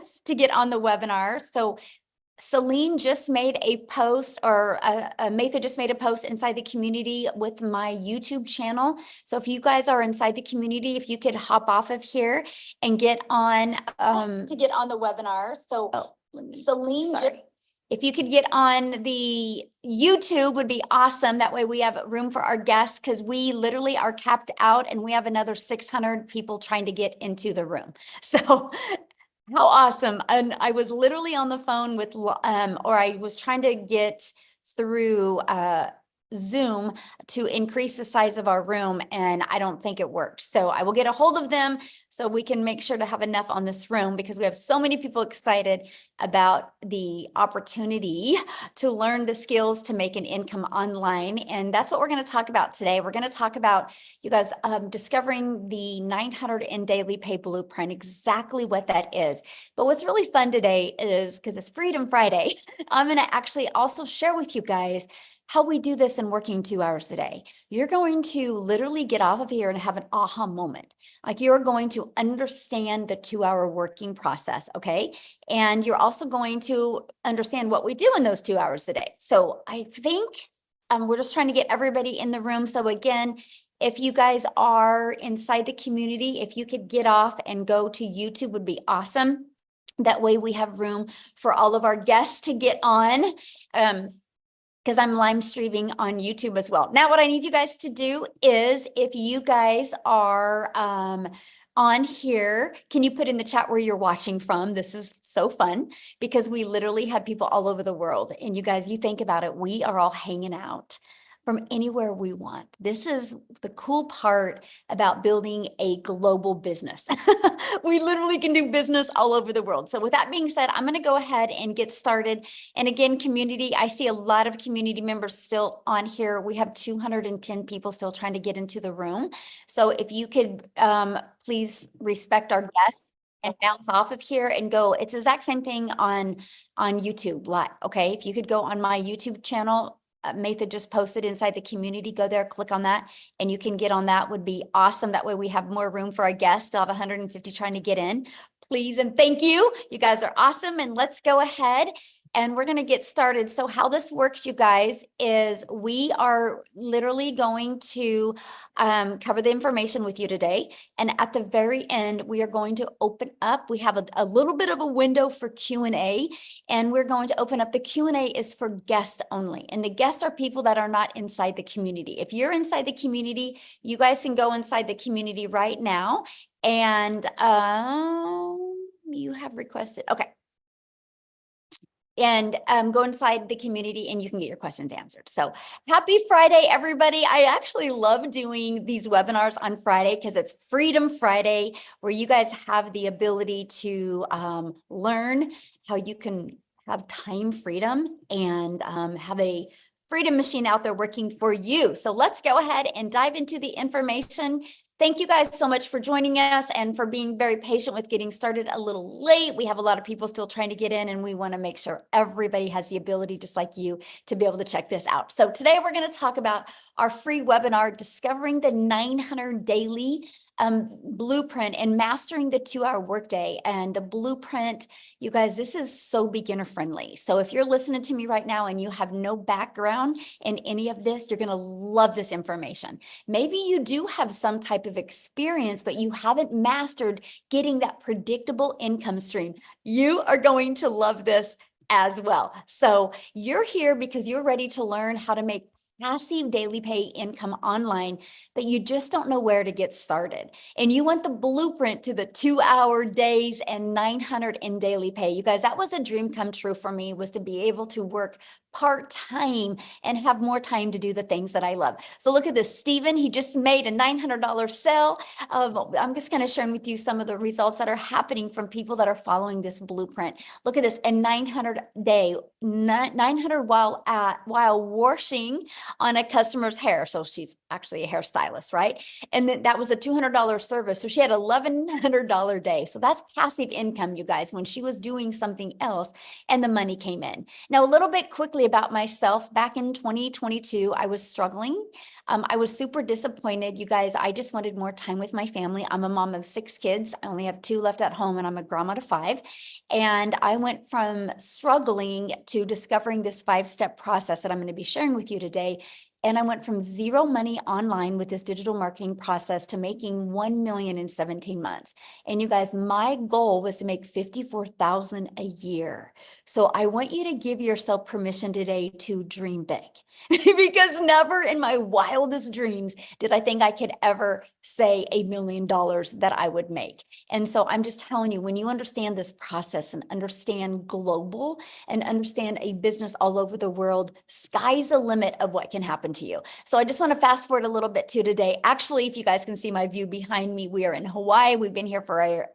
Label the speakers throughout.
Speaker 1: chance to get on the webinar. So Celine just made a post, or Matha just made a post inside the community with my YouTube channel. So if you guys are inside the community, if you could hop off of here and get on to get on the webinar. So Celine, if you could get on the YouTube would be awesome. That way we have room for our guests, because we literally are capped out and we have another 600 people trying to get into the room. So how awesome. And I was literally on the phone with, or I was trying to get through Zoom to increase the size of our room, and I don't think it worked. So I will get a hold of them so we can make sure to have enough on this room, because we have so many people excited about the opportunity to learn the skills to make an income online. And that's what we're going to talk about today. We're going to talk about, you guys, discovering the 900 in daily pay blueprint, exactly what that is. But what's really fun today is, because it's Freedom Friday, I'm going to actually also share with you guys how we do this in working 2 hours a day. You're going to literally get off of here and have an aha moment. Like, you're going to understand the 2-hour working process, okay? And you're also going to understand what we do in those 2 hours a day. So I think we're just trying to get everybody in the room. So again, if you guys are inside the community, if you could get off and go to YouTube would be awesome. That way we have room for all of our guests to get on. Because I'm live streaming on YouTube as well. Now, what I need you guys to do is, if you guys are on here, can you put in the chat where you're watching from? This is so fun, because we literally have people all over the world. And you guys, you think about it, we are all hanging out from anywhere we want. This is the cool part about building a global business. We literally can do business all over the world. So with that being said, I'm going to go ahead and get started. And again, community, I see a lot of community members still on here. We have 210 people still trying to get into the room. So if you could please respect our guests and bounce off of here and go. It's the exact same thing on YouTube Live. Okay, if you could go on my YouTube channel, Matha just posted inside the community. Go there, click on that, and you can get on. That would be awesome. That way we have more room for our guests. Still have 150 trying to get in. Please and thank you. You guys are awesome. And let's go ahead and we're going to get started. So how this works, you guys, is we are literally going to cover the information with you today. And at the very end, we are going to open up. We have a little bit of a window for Q&A, and we're going to open up. The Q&A is for guests only. And the guests are people that are not inside the community. If you're inside the community, you guys can go inside the community right now. And you have requested. Okay. And go inside the community and you can get your questions answered. So happy Friday, everybody. I actually love doing these webinars on Friday because it's Freedom Friday, where you guys have the ability to learn how you can have time freedom and have a freedom machine out there working for you. So let's go ahead and dive into the information. Thank you guys so much for joining us and for being very patient with getting started a little late. We have a lot of people still trying to get in, and we want to make sure everybody has the ability, just like you, to be able to check this out. So today we're going to talk about our free webinar, Discovering the 900 Daily Blueprint and Mastering the 2-Hour Workday. And the blueprint, you guys, this is so beginner friendly. So if you're listening to me right now and you have no background in any of this, you're going to love this information. Maybe you do have some type of experience, but you haven't mastered getting that predictable income stream. You are going to love this as well. So you're here because you're ready to learn how to make passive daily pay income online, but you just don't know where to get started. And you want the blueprint to the 2-hour days and 900 in daily pay. You guys, that was a dream come true for me, was to be able to work part-time and have more time to do the things that I love. So look at this, Stephen, he just made a $900 sale. I'm just going to share with you some of the results that are happening from people that are following this blueprint. Look at this, a 900 day, 900 while washing on a customer's hair. So she's actually a hairstylist, right? And that was a $200 service. So she had $1,100 day. So that's passive income, you guys, when she was doing something else and the money came in. Now, a little bit quickly quickly about myself. Back in 2022, I was struggling. I was super disappointed. You guys, I just wanted more time with my family. I'm a mom of 6 kids. I only have 2 left at home, and I'm a grandma to 5. And I went from struggling to discovering this 5-step process that I'm going to be sharing with you today. And I went from zero money online with this digital marketing process to making 1 million in 17 months. And you guys, my goal was to make 54,000 a year. So I want you to give yourself permission today to dream big. Because never in my wildest dreams did I think I could ever say $1 million that I would make. And so I'm just telling you, when you understand this process and understand global and understand a business all over the world, sky's the limit of what can happen to you. So I just want to fast forward a little bit to today. Actually, if you guys can see my view behind me, we are in Hawaii. We've been here for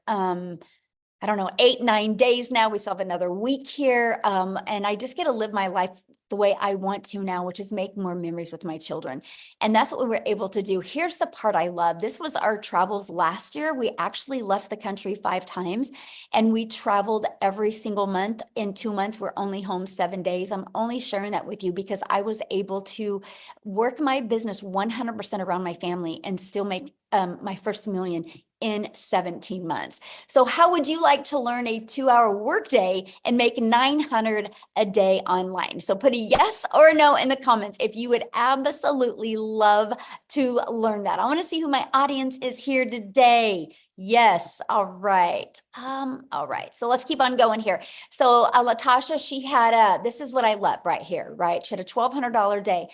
Speaker 1: I don't know, 8, 9 days now. We still have another week here. And I just get to live my life the way I want to now, which is make more memories with my children. And that's what we were able to do. Here's the part I love. This was our travels last year. We actually left the country 5 times, and we traveled every single month. In 2 months, we're only home 7 days. I'm only sharing that with you because I was able to work my business 100% around my family and still make my first million in 17 months. So how would you like to learn a 2-hour workday and make 900 a day online? So put a yes or a no in the comments if you would absolutely love to learn that. I want to see who my audience is here today. Yes. All right. All right. So let's keep on going here. So Latasha, she had this is what I love right here, right? She had a $1,200 day.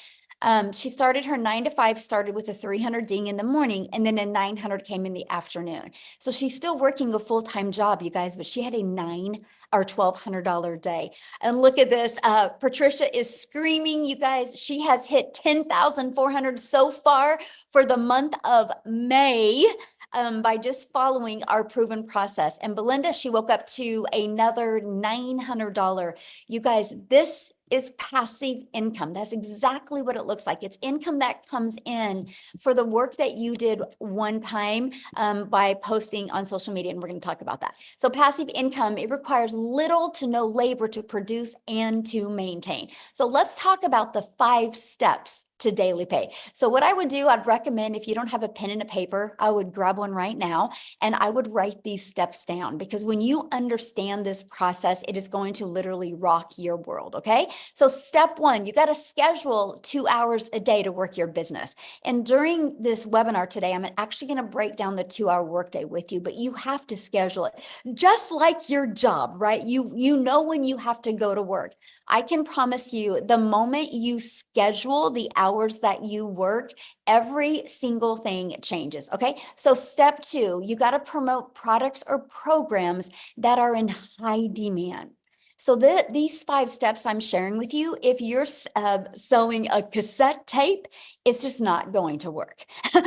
Speaker 1: She started her 9 to 5, started with a 300 ding in the morning, and then a 900 came in the afternoon. So she's still working a full-time job, you guys, but she had a $1,200 day. And look at this. Patricia is screaming, you guys. She has hit 10,400 so far for the month of May. By just following our proven process. And Belinda, she woke up to another $900. You guys, this is passive income. That's exactly what it looks like. It's income that comes in for the work that you did one time by posting on social media. And we're going to talk about that. So passive income, it requires little to no labor to produce and to maintain. So let's talk about the 5 steps to daily pay. So what I would do, I'd recommend, if you don't have a pen and a paper, I would grab one right now and I would write these steps down, because when you understand this process, it is going to literally rock your world. Okay. So step 1, you got to schedule 2 hours a day to work your business. And during this webinar today, I'm actually going to break down the 2-hour workday with you, but you have to schedule it just like your job, right? You know when you have to go to work. I can promise you, the moment you schedule the hours that you work, every single thing changes. Okay. So step 2, you got to promote products or programs that are in high demand. So these 5 steps I'm sharing with you, if you're selling a cassette tape, it's just not going to work,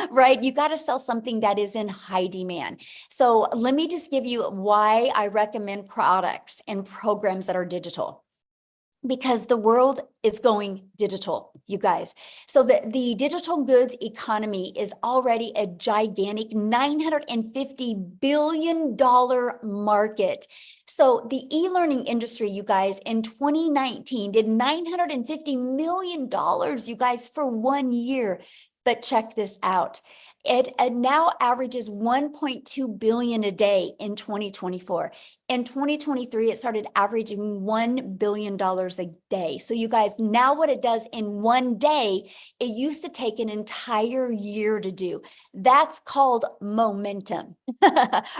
Speaker 1: right? You got to sell something that is in high demand. So let me just give you why I recommend products and programs that are digital. Because the world is going digital, you guys. So the digital goods economy is already a gigantic $950 billion market. So the e-learning industry, you guys, in 2019 did $950 million, you guys, for 1 year. But check this out. It now averages 1.2 billion a day in 2024. In 2023, it started averaging $1 billion a day. So you guys, now what it does in 1 day, it used to take an entire year to do. That's called momentum,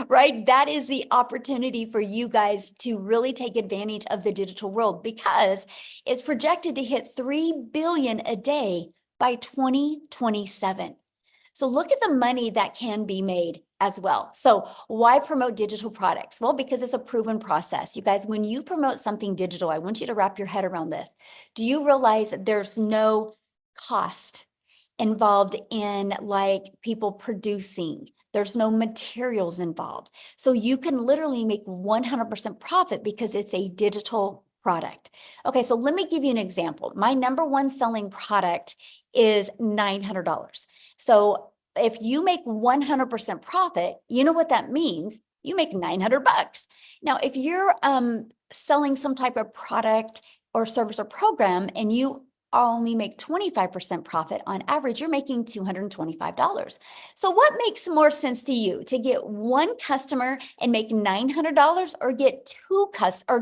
Speaker 1: right? That is the opportunity for you guys to really take advantage of the digital world, because it's projected to hit 3 billion a day by 2027. So look at the money that can be made as well. So why promote digital products? Well, because it's a proven process. You guys, when you promote something digital, I want you to wrap your head around this. Do you realize that there's no cost involved in like people producing? There's no materials involved. So you can literally make 100% profit because it's a digital product. Okay, so let me give you an example. My number 1 selling product is $900. So if you make 100% profit, you know what that means? You make $900. Now, if you're selling some type of product or service or program and you only make 25% profit, on average, you're making $225. So what makes more sense to you, to get one customer and make $900 or get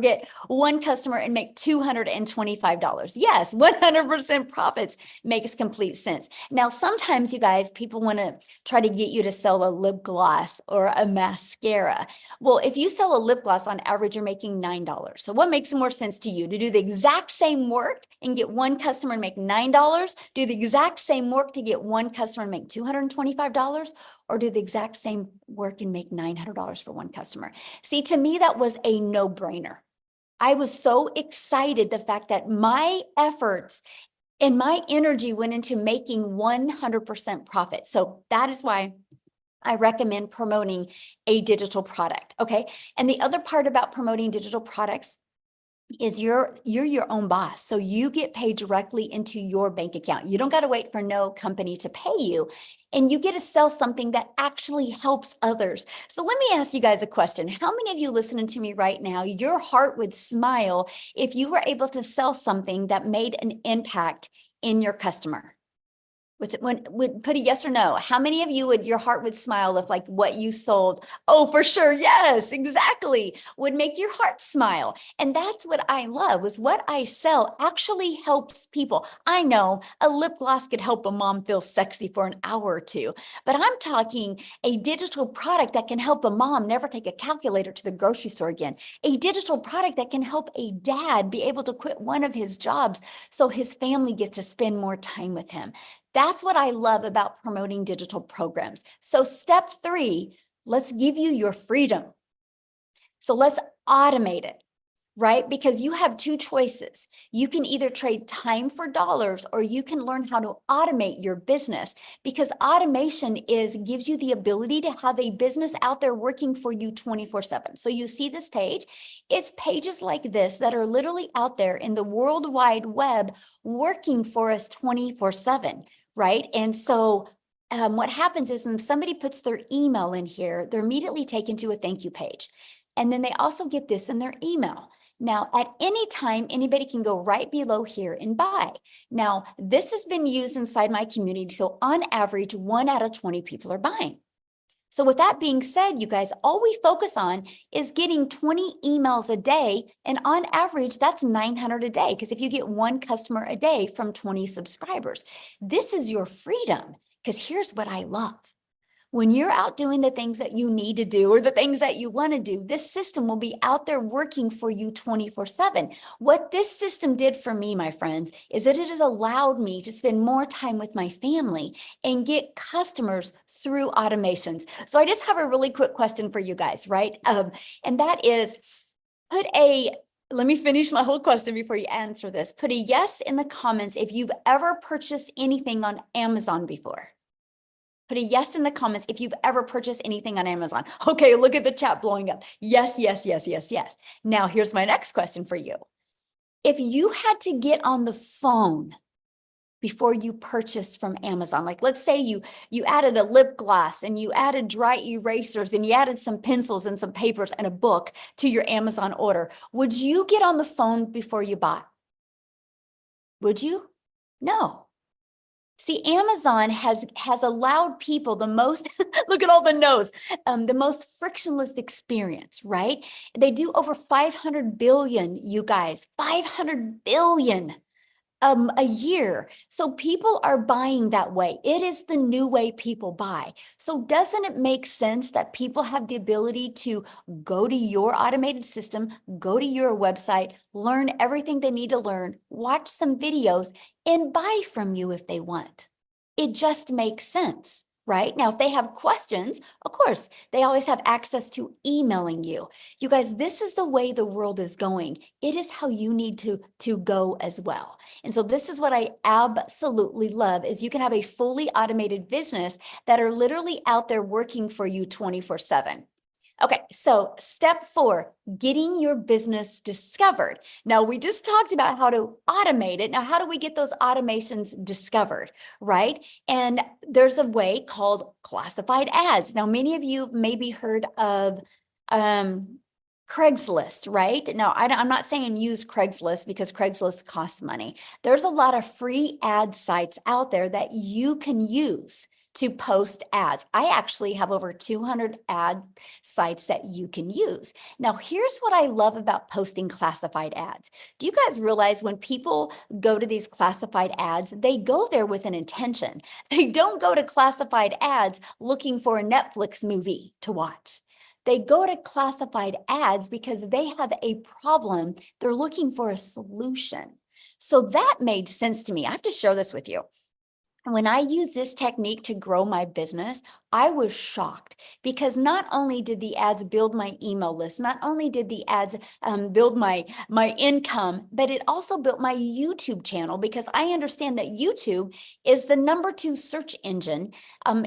Speaker 1: get one customer and make $225? Yes, 100% profits makes complete sense. Now, sometimes you guys, people want to try to get you to sell a lip gloss or a mascara. Well, if you sell a lip gloss, on average, you're making $9. So what makes more sense to you, to do the exact same work and get one customer and make $9, do the exact same work to get one customer and make $225, or do the exact same work and make $900 for one customer? See, to me, that was a no-brainer. I was so excited the fact that my efforts and my energy went into making 100% profit. So that is why I recommend promoting a digital product. Okay. And the other part about promoting digital products is you're your own boss. So you get paid directly into your bank account. You don't got to wait for no company to pay you. And you get to sell something that actually helps others. So let me ask you guys a question. How many of you listening to me right now, your heart would smile if you were able to sell something that made an impact in your customer? Would put a yes or no? How many of you your heart would smile if like what you sold? Oh, for sure. Yes, exactly. Would make your heart smile. And that's what I love, was what I sell actually helps people. I know a lip gloss could help a mom feel sexy for an hour or two, but I'm talking a digital product that can help a mom never take a calculator to the grocery store again. A digital product that can help a dad be able to quit one of his jobs so his family gets to spend more time with him. That's what I love about promoting digital programs. So step 3, let's give you your freedom. So let's automate it, right? Because you have 2 choices. You can either trade time for dollars, or you can learn how to automate your business, because automation gives you the ability to have a business out there working for you 24/7. So you see this page, it's pages like this that are literally out there in the World Wide Web working for us 24/7, right? And so what happens is when somebody puts their email in here, they're immediately taken to a thank you page. And then they also get this in their email. Now, at any time, anybody can go right below here and buy. Now, this has been used inside my community. So on average, 1 out of 20 people are buying. So with that being said, you guys, all we focus on is getting 20 emails a day. And on average, that's 900 a day. Because if you get one customer a day from 20 subscribers, this is your freedom. Because here's what I love. When you're out doing the things that you need to do or the things that you want to do, this system will be out there working for you 24/7. What this system did for me, my friends, is that it has allowed me to spend more time with my family and get customers through automations. So I just have a really quick question for you guys, right? And that is, let me finish my whole question before you answer this. Put a yes in the comments if you've ever purchased anything on Amazon before. Put a yes in the comments if you've ever purchased anything on Amazon. Okay, look at the chat blowing up. Yes, yes, yes, yes, yes. Now, here's my next question for you. If you had to get on the phone before you purchased from Amazon, like let's say you added a lip gloss and you added dry erasers and you added some pencils and some papers and a book to your Amazon order, would you get on the phone before you bought? Would you? No. See, Amazon has allowed people the most, look at all the no's, the most frictionless experience, right? They do over 500 billion, you guys, 500 billion a year. So people are buying that way. It is the new way people buy. So doesn't it make sense that people have the ability to go to your automated system, go to your website, learn everything they need to learn, watch some videos, and buy from you if they want? It just makes sense. Right? Now, if they have questions, of course, they always have access to emailing you. You guys, this is the way the world is going. It is how you need to go as well. And so this is what I absolutely love, is you can have a fully automated business that are literally out there working for you 24/7. Okay, so step 4, getting your business discovered. Now, we just talked about how to automate it. Now, how do we get those automations discovered, right? And there's a way called classified ads. Now, many of you maybe heard of Craigslist, right? Now, I'm not saying use Craigslist because Craigslist costs money. There's a lot of free ad sites out there that you can use to post ads. I actually have over 200 ad sites that you can use. Now, here's what I love about posting classified ads. Do you guys realize when people go to these classified ads, they go there with an intention? They don't go to classified ads looking for a Netflix movie to watch. They go to classified ads because they have a problem. They're looking for a solution. So that made sense to me. I have to share this with you. When I use this technique to grow my business, I was shocked because not only did the ads build my email list, not only did the ads build my income, but it also built my YouTube channel because I understand that YouTube is the #2 search engine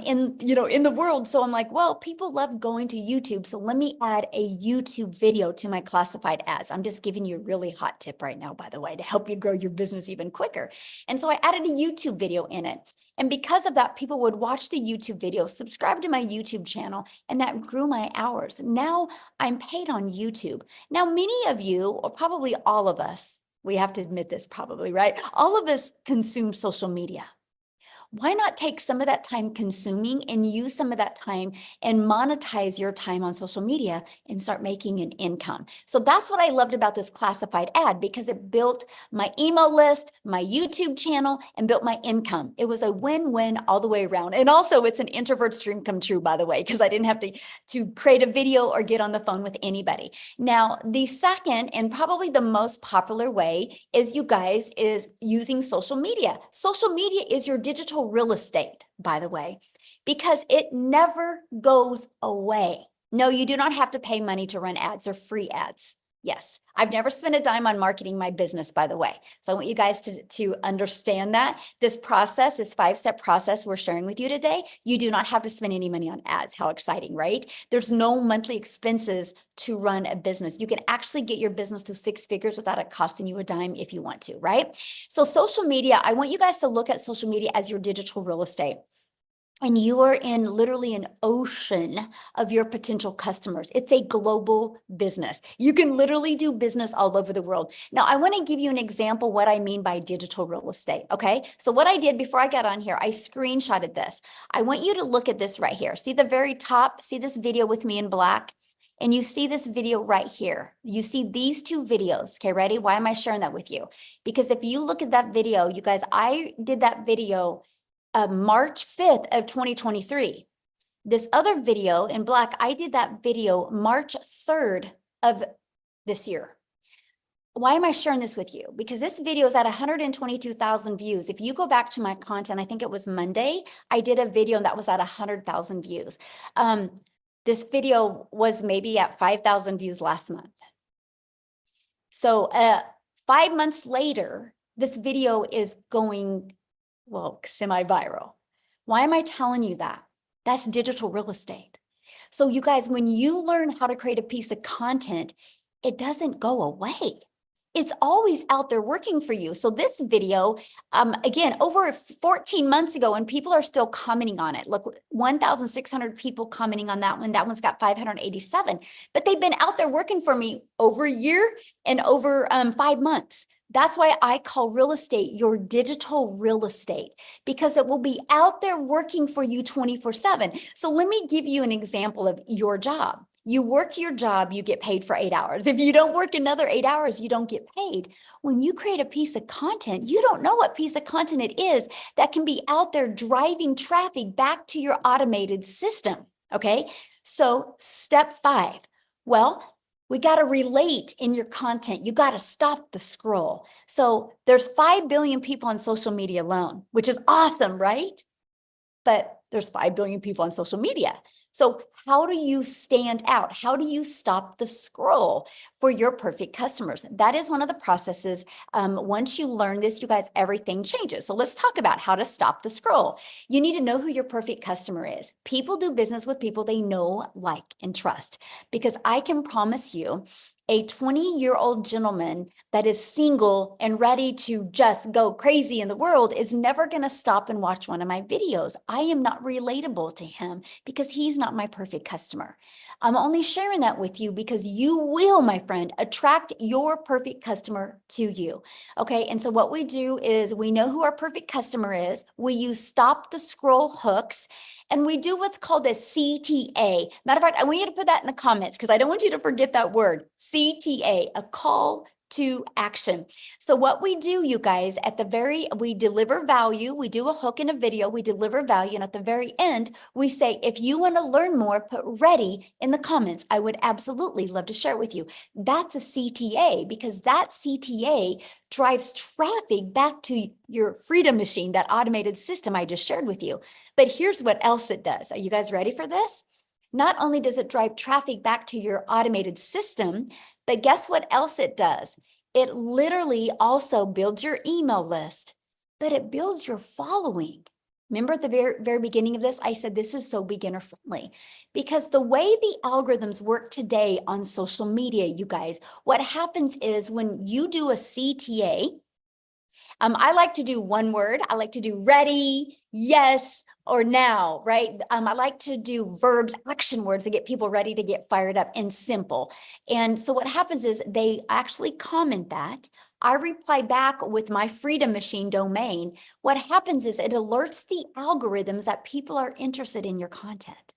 Speaker 1: in the world. So I'm like, well, people love going to YouTube, so let me add a YouTube video to my classified ads. I'm just giving you a really hot tip right now, by the way, to help you grow your business even quicker. And so I added a YouTube video in it. And because of that, people would watch the YouTube video, subscribe to my YouTube channel, and that grew my hours. Now I'm paid on YouTube. Now, many of you, or probably all of us, we have to admit this probably, right? All of us consume social media. Why not take some of that time consuming and use some of that time and monetize your time on social media and start making an income? So that's what I loved about this classified ad because it built my email list, my YouTube channel, and built my income. It was a win-win all the way around. And also it's an introvert's dream come true, by the way, because I didn't have to create a video or get on the phone with anybody. Now, the second and probably the most popular way is, you guys, is using social media. Social media is your digital real estate, by the way, because it never goes away. No, you do not have to pay money to run ads or free ads. Yes, I've never spent a dime on marketing my business, by the way. So I want you guys to understand that this process, this 5-step process we're sharing with you today, you do not have to spend any money on ads. How exciting, right? There's no monthly expenses to run a business. You can actually get your business to 6 figures without it costing you a dime if you want to, right? So social media, I want you guys to look at social media as your digital real estate. And you are in literally an ocean of your potential customers. It's a global business. You can literally do business all over the world. Now, I want to give you an example what I mean by digital real estate, okay? So what I did before I got on here, I screenshotted this. I want you to look at this right here. See the very top? See this video with me in black? And you see this video right here. You see these 2 videos. Okay, ready? Why am I sharing that with you? Because if you look at that video, you guys, I did that video March 5th of 2023. This other video in black, I did that video March 3rd of this year. Why am I sharing this with you? Because this video is at 122,000 views. If you go back to my content, I think it was Monday, I did a video that was at 100,000 views. This video was maybe at 5,000 views last month. So 5 months later, this video is going, well, semi-viral. Why am I telling you that? That's digital real estate. So you guys, when you learn how to create a piece of content, it doesn't go away. It's always out there working for you. So this video, again, over 14 months ago, and people are still commenting on it. Look, 1,600 people commenting on that one. That one's got 587, but they've been out there working for me over a year and over 5 months. That's why I call real estate your digital real estate, because it will be out there working for you 24/7. So let me give you an example of your job. You work your job, you get paid for 8 hours. If you don't work another 8 hours, you don't get paid. When you create a piece of content, you don't know what piece of content it is that can be out there driving traffic back to your automated system. Okay. So step 5. Well, we got to relate in your content. You got to stop the scroll. So there's 5 billion people on social media alone, which is awesome, right? But there's 5 billion people on social media. So how do you stand out? How do you stop the scroll? for your perfect customers. That is one of the processes. Once you learn this, you guys, everything changes. So let's talk about how to stop the scroll. You need to know who your perfect customer is. People do business with people they know, like, and trust. Because I can promise you, a 20-year-old gentleman that is single and ready to just go crazy in the world is never going to stop and watch one of my videos. I am not relatable to him because he's not my perfect customer. I'm only sharing that with you because you will, my friend, attract your perfect customer to you. Okay. And so what we do is we know who our perfect customer is. We use stop the scroll hooks, and we do what's called a CTA. Matter of fact, I want you to put that in the comments because I don't want you to forget that word, CTA, a call to action. So what we do, you guys, we deliver value. We do a hook in a video, we deliver value. And at the very end, we say, if you want to learn more, put ready in the comments. I would absolutely love to share it with you. That's a CTA because that CTA drives traffic back to your Freedom Machine, that automated system I just shared with you. But here's what else it does. Are you guys ready for this? Not only does it drive traffic back to your automated system, but guess what else it does? It literally also builds your email list, but it builds your following. Remember at the very beginning of this, I said this is so beginner friendly because the way the algorithms work today on social media, you guys, what happens is when you do a CTA, I like to do one word. I like to do ready, yes, or now, right? I like to do verbs, action words to get people ready to get fired up and simple. And so what happens is they actually comment that. I reply back with my Freedom Machine domain. What happens is it alerts the algorithms that people are interested in your content.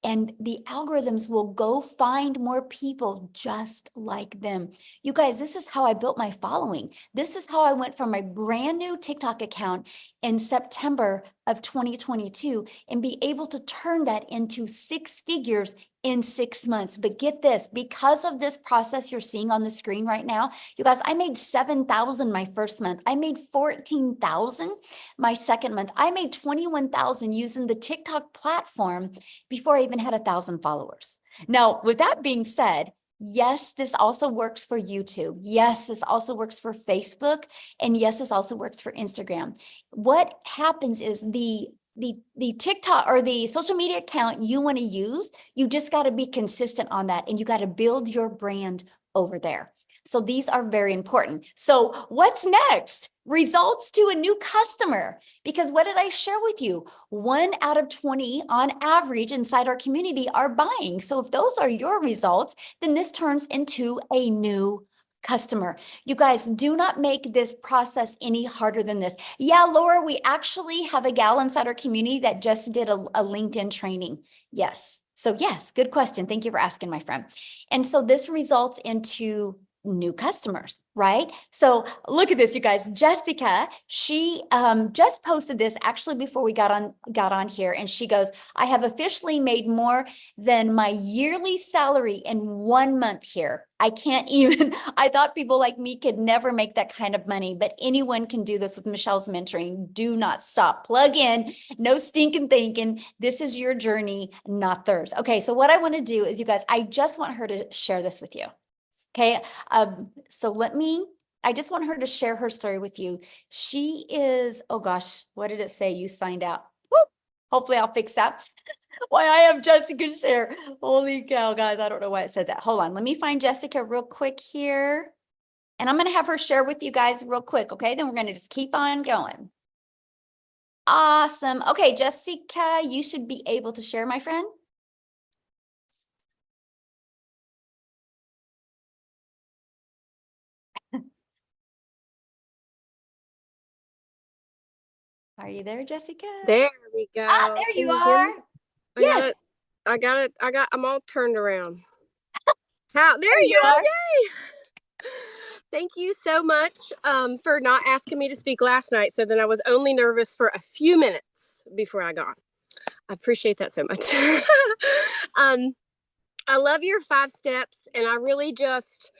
Speaker 1: And the algorithms will go find more people just like them. You guys, this is how I built my following. This is how I went from my brand new TikTok account in September of 2022 and be able to turn that into 6 figures in 6 months. But get this, because of this process you're seeing on the screen right now, you guys, I made 7,000 my first month. I made 14,000 my second month. I made 21,000 using the TikTok platform before I even had 1,000 followers. Now, with that being said, yes, this also works for YouTube. Yes, this also works for Facebook. And yes, this also works for Instagram. What happens is the TikTok or the social media account you want to use, you just got to be consistent on that and you got to build your brand over there. So these are very important. So what's next? Results to a new customer. Because what did I share with you? 1 out of 20 on average inside our community are buying. So if those are your results, then this turns into a new customer. You guys, do not make this process any harder than this. Yeah, Laura, we actually have a gal inside our community that just did a LinkedIn training. Yes. So yes, good question. Thank you for asking, my friend. And so this results into new customers, right? So look at this, you guys. Jessica, she just posted this actually before we got on here, and she goes, I have officially made more than my yearly salary in 1 month here. I can't even, I thought people like me could never make that kind of money, but anyone can do this with Michelle's mentoring. Do not stop. Plug in, no stinking thinking. This is your journey, not theirs. Okay, so what I want to do is, you guys, I just want her to share this with you. Okay, so I just want her to share her story with you. She is, oh gosh, what did it say? You signed out. Whoop. Hopefully I'll fix that. Why I have Jessica share. Holy cow, guys, I don't know why it said that. Hold on, let me find Jessica real quick here. And I'm going to have her share with you guys real quick, okay? Then we're going to just keep on going. Awesome. Okay, Jessica, you should be able to share, my friend. Are you there, Jessica?
Speaker 2: There we go.
Speaker 1: Ah, there
Speaker 2: Can
Speaker 1: you
Speaker 2: you hear
Speaker 1: are.
Speaker 2: me?
Speaker 1: Yes.
Speaker 2: I got it. I'm all turned around. There
Speaker 1: There
Speaker 2: you
Speaker 1: you
Speaker 2: go.
Speaker 1: are.
Speaker 2: Yay. Thank you so much for not asking me to speak last night. So then I was only nervous for a few minutes before I got. I appreciate that so much. I love your 5 steps, and I really just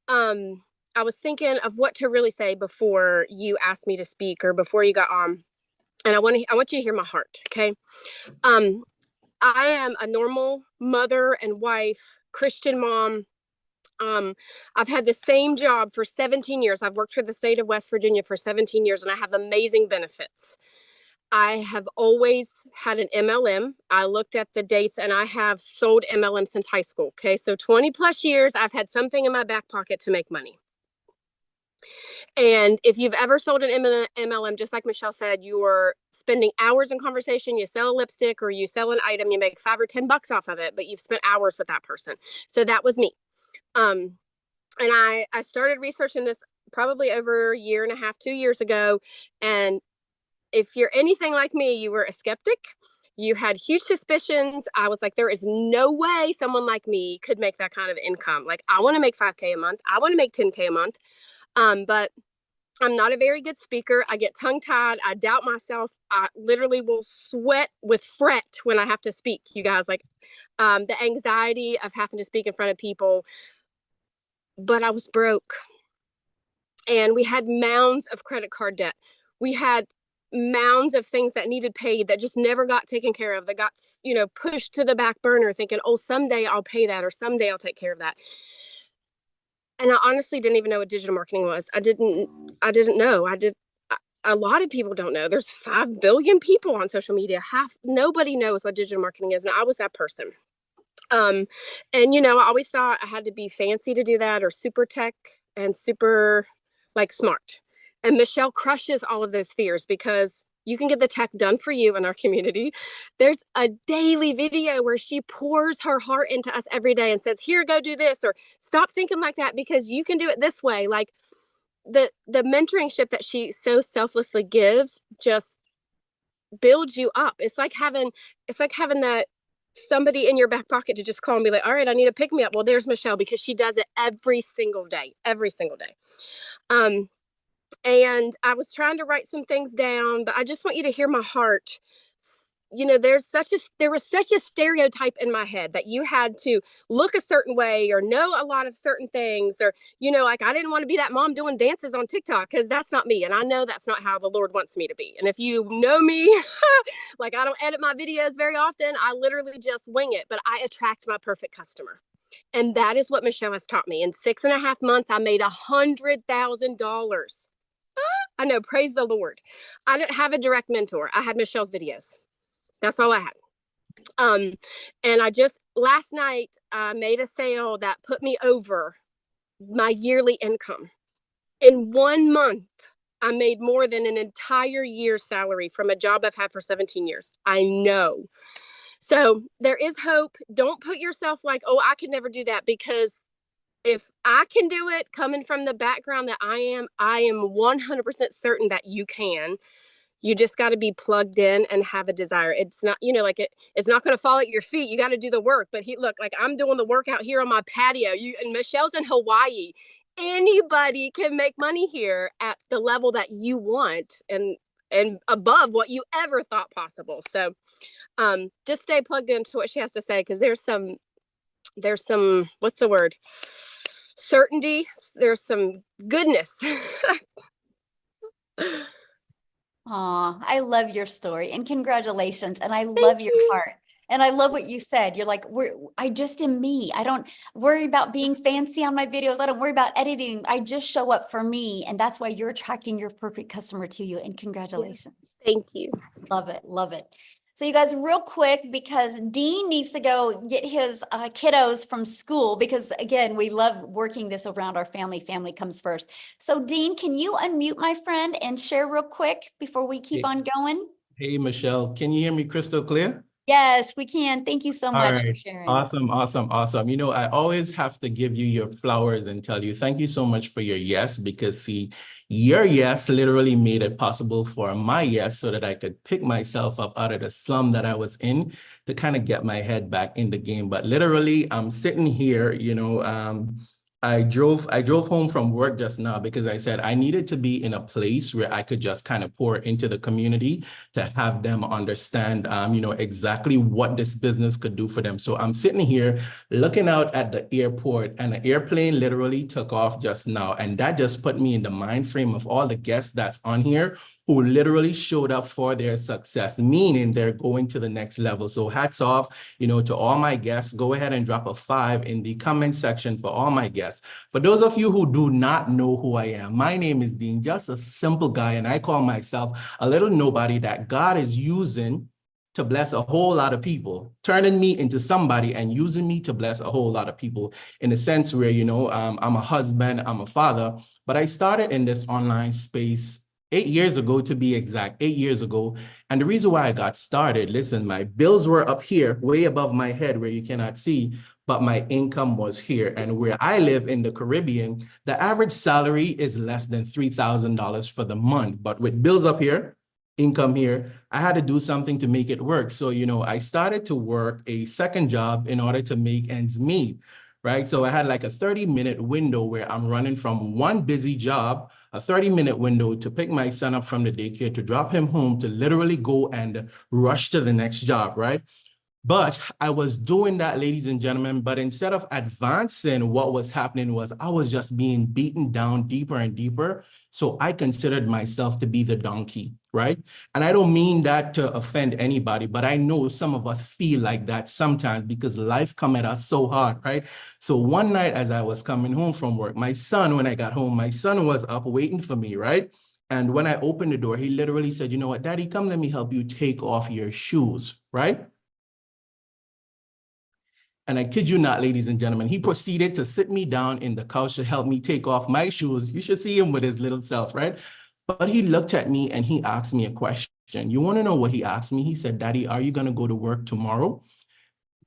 Speaker 2: I was thinking of what to really say before you asked me to speak or before you got on. And I want you to hear my heart, okay? I am a normal mother and wife, Christian mom, I've had the same job for 17 years. I've worked for the state of West Virginia for 17 years, and I have amazing benefits. I have always had an MLM. I looked at the dates, and I have sold MLM since high school. Okay. So 20 plus years, I've had something in my back pocket to make money. And if you've ever sold an MLM, just like Michelle said, you're spending hours in conversation. You sell a lipstick or you sell an item, you make $5 or $10 off of it, but you've spent hours with that person. So that was me. And I started researching this probably over a year and a half, 2 years ago. And if you're anything like me, you were a skeptic. You had huge suspicions. I was like, there is no way someone like me could make that kind of income. Like, I want to make 5K a month. I want to make 10K a month. But I'm not a very good speaker. I get tongue tied. I doubt myself. I literally will sweat with fret when I have to speak, you guys. Like, the anxiety of having to speak in front of people. But I was broke. And we had mounds of credit card debt. We had mounds of things that needed paid that just never got taken care of, that got, pushed to the back burner, thinking, oh, someday I'll pay that, or someday I'll take care of that. And I honestly didn't even know what digital marketing was. I didn't know. A lot of people don't know. There's 5 billion people on social media. Nobody knows what digital marketing is. And I was that person. And I always thought I had to be fancy to do that, or super tech and super smart. And Michelle crushes all of those fears, because you can get the tech done for you in our community. There's a daily video where she pours her heart into us every day and says, here, go do this, or stop thinking like that because you can do it this way. Like, the mentoringship that she so selflessly gives just builds you up. It's like having that somebody in your back pocket to just call and be like, all right, I need to pick me up. Well, there's Michelle, because she does it every single day. And I was trying to write some things down, but I just want you to hear my heart. There was such a stereotype in my head that you had to look a certain way or know a lot of certain things, or, I didn't want to be that mom doing dances on TikTok, because that's not me. And I know that's not how the Lord wants me to be. And if you know me, I don't edit my videos very often. I literally just wing it, but I attract my perfect customer. And that is what Michelle has taught me. In 6.5 months, I made $100,000. I know, praise the Lord. I didn't have a direct mentor. I had Michelle's videos. That's all I had. And I just last night made a sale that put me over my yearly income. In 1 month, I made more than an entire year's salary from a job I've had for 17 years. I know. So there is hope. Don't put yourself like, oh, I could never do that, because if I can do it coming from the background that I am 100% certain that you can. You just got to be plugged in and have a desire. It's not, it's not going to fall at your feet. You got to do the work. But look, I'm doing the work out here on my patio. And Michelle's in Hawaii. Anybody can make money here at the level that you want, and above what you ever thought possible. So just stay plugged into what she has to say, because there's some, what's the word? Certainty. There's some goodness.
Speaker 1: Aw, I love your story, and congratulations. And I love your heart. And I love what you said. You're like, I just am me. I don't worry about being fancy on my videos. I don't worry about editing. I just show up for me. And that's why you're attracting your perfect customer to you. And congratulations.
Speaker 2: Yes, thank you.
Speaker 1: Love it. Love it. So you guys, real quick, because Dean needs to go get his kiddos from school, because again, we love working this around our family. Family comes first. So Dean, can you unmute, my friend, and share real quick before we keep on going?
Speaker 3: Hey, Michelle, can you hear me crystal clear?
Speaker 1: Yes, we can. Thank you so much for sharing.
Speaker 3: Awesome. I always have to give you your flowers and tell you thank you so much for your yes, because see, your yes literally made it possible for my yes, so that I could pick myself up out of the slum that I was in to kind of get my head back in the game. But literally, I'm sitting here, I drove home from work just now, because I said I needed to be in a place where I could just kind of pour into the community to have them understand, exactly what this business could do for them. So I'm sitting here looking out at the airport, and the airplane literally took off just now. And that just put me in the mind frame of all the guests that's on here who literally showed up for their success, meaning they're going to the next level. So hats off, to all my guests. Go ahead and drop a 5 in the comment section for all my guests. For those of you who do not know who I am, my name is Dean, just a simple guy, and I call myself a little nobody that God is using to bless a whole lot of people, turning me into somebody and using me to bless a whole lot of people, in a sense where, I'm a husband, I'm a father, but I started in this online space 8 years ago, to be exact, 8 years ago. And the reason why I got started, listen, my bills were up here, way above my head where you cannot see, but my income was here. And where I live in the Caribbean, the average salary is less than $3,000 for the month. But with bills up here, income here, I had to do something to make it work. So, I started to work a second job in order to make ends meet, right? So I had like a 30-minute window where I'm running from one busy job, a 30-minute window to pick my son up from the daycare, to drop him home, to literally go and rush to the next job, right? But I was doing that, ladies and gentlemen, but instead of advancing, what was happening was I was just being beaten down deeper and deeper. So I considered myself to be the donkey, right? And I don't mean that to offend anybody, but I know some of us feel like that sometimes because life come at us so hard, right? So one night as I was coming home from work, when I got home, my son was up waiting for me, right? And when I opened the door, he literally said, "You know what, Daddy, come, let me help you take off your shoes," right? And I kid you not, ladies and gentlemen, he proceeded to sit me down in the couch to help me take off my shoes. You should see him with his little self, right? But he looked at me and he asked me a question. You want to know what he asked me? He said, "Daddy, are you going to go to work tomorrow?"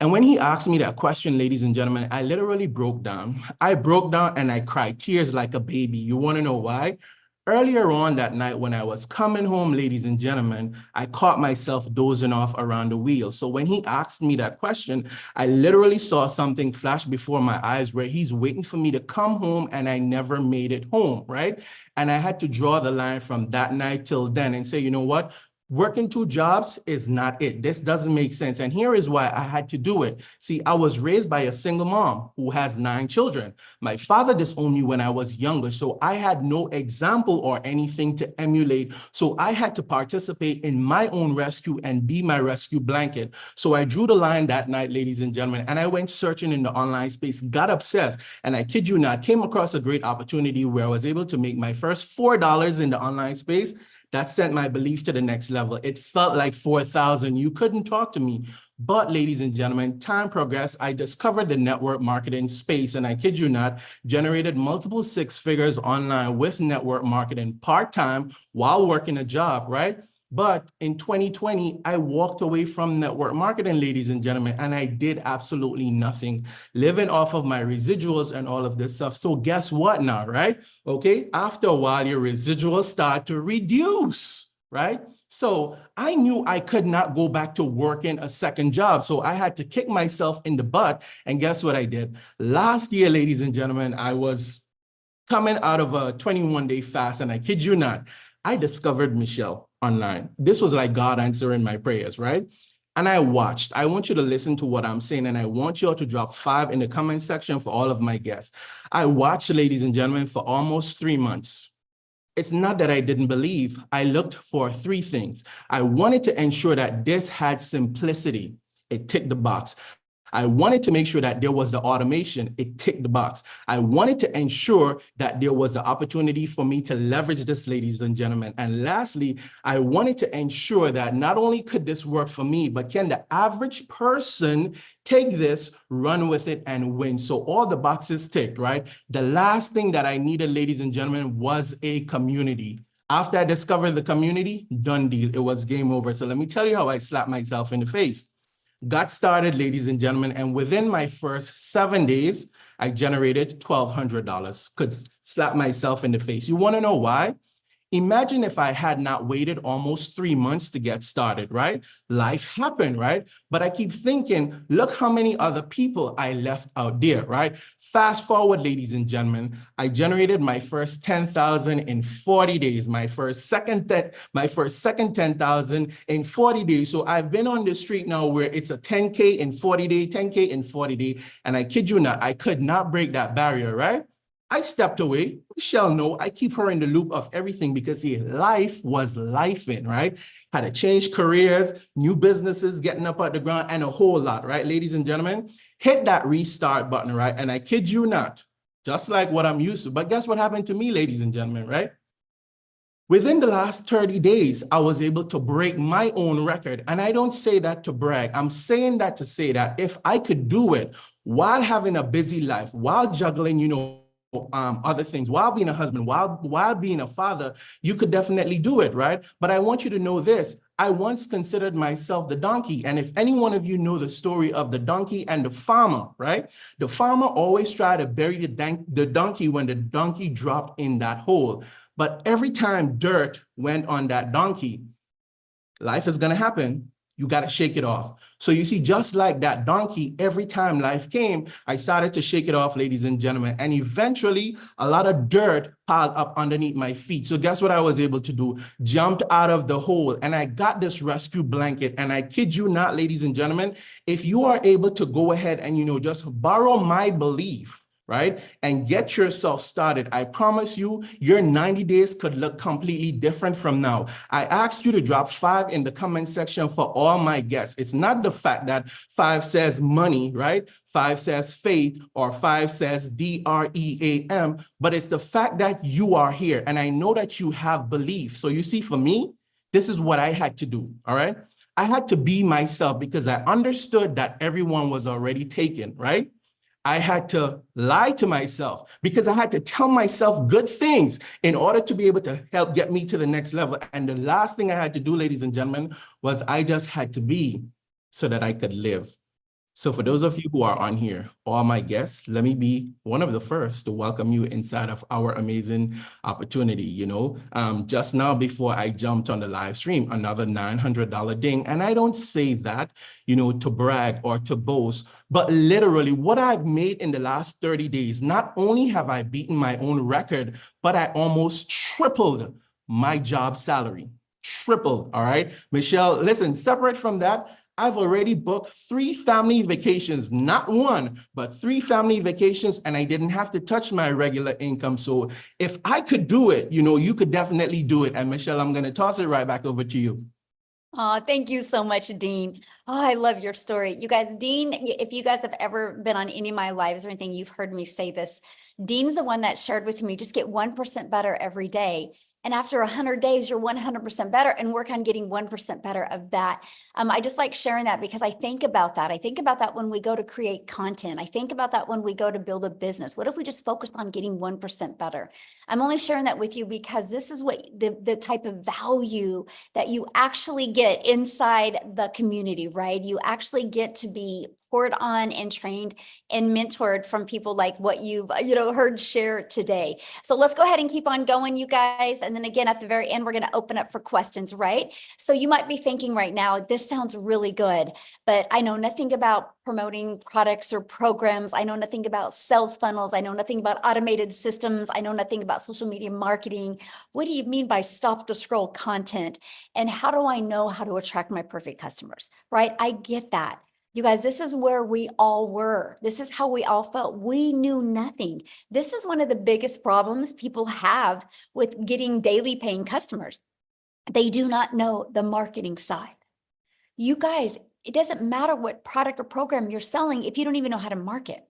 Speaker 3: And when he asked me that question, ladies and gentlemen, I literally broke down. I broke down and I cried tears like a baby. You want to know why? Earlier on that night, when I was coming home, ladies and gentlemen, I caught myself dozing off around the wheel. So when he asked me that question, I literally saw something flash before my eyes where he's waiting for me to come home and I never made it home, right? And I had to draw the line from that night till then and say, you know what? Working 2 jobs is not it. This doesn't make sense. And here is why I had to do it. See, I was raised by a single mom who has 9 children. My father disowned me when I was younger, so I had no example or anything to emulate. So I had to participate in my own rescue and be my rescue blanket. So I drew the line that night, ladies and gentlemen, and I went searching in the online space, got obsessed, and I kid you not, came across a great opportunity where I was able to make my first $4 in the online space. That sent my belief to the next level. It felt like 4,000. You couldn't talk to me. But ladies and gentlemen, time progressed. I discovered the network marketing space, and I kid you not, generated multiple 6 figures online with network marketing part-time while working a job, right? But in 2020, I walked away from network marketing, ladies and gentlemen, and I did absolutely nothing, living off of my residuals and all of this stuff. So guess what now, right? Okay, after a while, your residuals start to reduce, right? So I knew I could not go back to working a second job. So I had to kick myself in the butt. And guess what I did? Last year, ladies and gentlemen, I was coming out of a 21-day fast, and I kid you not, I discovered Michelle online. This was like God answering my prayers, right? And I watched. I want you to listen to what I'm saying, and I want you all to drop 5 in the comment section for all of my guests. I watched, ladies and gentlemen, for almost 3 months. It's not that I didn't believe. I looked for 3 things. I wanted to ensure that this had simplicity. It ticked the box. I wanted to make sure that there was the automation. It ticked the box. I wanted to ensure that there was the opportunity for me to leverage this, ladies and gentlemen. And lastly, I wanted to ensure that not only could this work for me, but can the average person take this, run with it, and win? So all the boxes ticked, right? The last thing that I needed, ladies and gentlemen, was a community. After I discovered the community, done deal. It was game over. So let me tell you how I slapped myself in the face. Got started, ladies and gentlemen, and within my first 7 days, I generated $1,200. Could slap myself in the face. You want to know why? Imagine if I had not waited almost 3 months to get started, right? Life happened, right? But I keep thinking, look how many other people I left out there, right? Fast forward, ladies and gentlemen, I generated my first 10,000 in 40 days, my first second 10,000 in 40 days. So I've been on the street now where it's a 10K in 40 days, 10K in 40 days. And I kid you not, I could not break that barrier, right? I stepped away. Michelle, no, I keep her in the loop of everything because life was lifing, right? Had to change careers, new businesses, getting up at the ground, and a whole lot, right? Ladies and gentlemen, hit that restart button, right? And I kid you not, just like what I'm used to. But guess what happened to me, ladies and gentlemen, right? Within the last 30 days, I was able to break my own record. And I don't say that to brag. I'm saying that to say that if I could do it while having a busy life, while juggling, other things, while being a husband, while being a father, you could definitely do it, right? But I want you to know this. I once considered myself the donkey. And if any one of you know the story of the donkey and the farmer, right? The farmer always tried to bury the donkey when the donkey dropped in that hole. But every time dirt went on that donkey, life is going to happen. You got to shake it off. So you see, just like that donkey, every time life came, I started to shake it off, ladies and gentlemen. And eventually, a lot of dirt piled up underneath my feet. So guess what I was able to do? Jumped out of the hole and I got this rescue blanket. And I kid you not, ladies and gentlemen, if you are able to go ahead and, just borrow my belief, right? And get yourself started. I promise you, your 90 days could look completely different from now. I asked you to drop 5 in the comment section for all my guests. It's not the fact that 5 says money, right? 5 says faith, or 5 says DREAM, but it's the fact that you are here. And I know that you have belief. So you see, for me, this is what I had to do, all right? I had to be myself because I understood that everyone was already taken, right? I had to lie to myself because I had to tell myself good things in order to be able to help get me to the next level. And the last thing I had to do, ladies and gentlemen, was I just had to be so that I could live. So for those of you who are on here, all my guests, let me be one of the first to welcome you inside of our amazing opportunity. Just now before I jumped on the live stream, another $900 ding. And I don't say that, to brag or to boast, but literally what I've made in the last 30 days, not only have I beaten my own record, but I almost tripled my job salary. Tripled, all right? Michelle, listen, separate from that, I've already booked 3 family vacations, not 1, but 3 family vacations, and I didn't have to touch my regular income. So if I could do it, you could definitely do it. And Michelle, I'm going to toss it right back over to you.
Speaker 1: Oh, thank you so much, Dean. Oh, I love your story. You guys, Dean, if you guys have ever been on any of my lives or anything, you've heard me say this. Dean's the one that shared with me, just get 1% better every day. And after 100 days, you're 100% better, and work on getting 1% better of that. I just like sharing that because I think about that. I think about that when we go to create content. I think about that when we go to build a business. What if we just focused on getting 1% better? I'm only sharing that with you because this is what the type of value that you actually get inside the community, right? You actually get to be poured on and trained and mentored from people like what you've heard share today. So let's go ahead and keep on going, you guys. And then again, at the very end, we're going to open up for questions, right? So you might be thinking right now, this sounds really good, but I know nothing about promoting products or programs. I know nothing about sales funnels. I know nothing about automated systems. I know nothing about social media marketing. What do you mean by stop to scroll content? And how do I know how to attract my perfect customers, right? I get that. You guys, this is where we all were. This is how we all felt. We knew nothing. This is one of the biggest problems people have with getting daily paying customers. They do not know the marketing side. You guys, it doesn't matter what product or program you're selling if you don't even know how to market.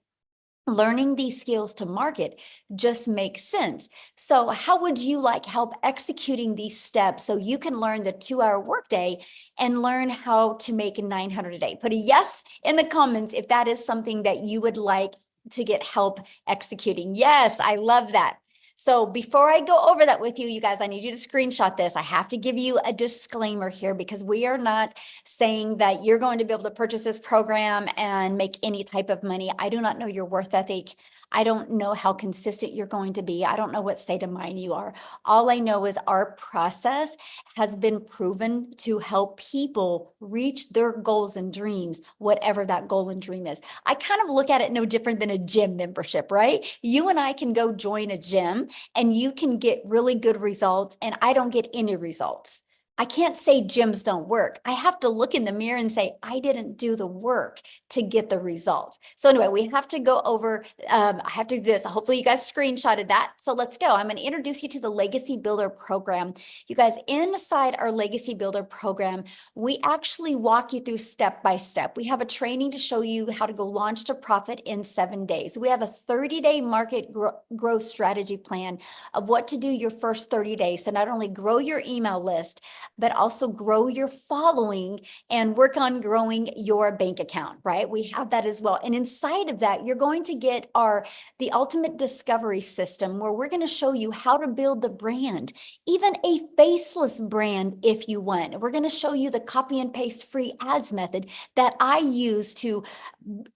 Speaker 1: Learning these skills to market just makes sense. So how would you like help executing these steps so you can learn the 2-hour workday and learn how to make $900 a day? Put a yes in the comments if that is something that you would like to get help executing. Yes, I love that. So before I go over that with you, you guys, I need you to screenshot this. I have to give you a disclaimer here because we are not saying that you're going to be able to purchase this program and make any type of money. I do not know your worth ethic. I don't know how consistent you're going to be. I don't know what state of mind you are. All I know is our process has been proven to help people reach their goals and dreams, whatever that goal and dream is. I kind of look at it no different than a gym membership, right? You and I can go join a gym and you can get really good results and I don't get any results. I can't say gyms don't work. I have to look in the mirror and say, I didn't do the work to get the results. So anyway, we have to go over, I have to do this. Hopefully you guys screenshotted that. So let's go. I'm going to introduce you to the Legacy Builder program. You guys, inside our Legacy Builder program, we actually walk you through step by step. We have a training to show you how to go launch to profit in 7 days. We have a 30-day market growth strategy plan of what to do your first 30 days to not only grow your email list, but also grow your following and work on growing your bank account, right? We have that as well. And inside of that, you're going to get the ultimate discovery system where we're going to show you how to build the brand, even a faceless brand if you want. We're going to show you the copy and paste free ads method that I use to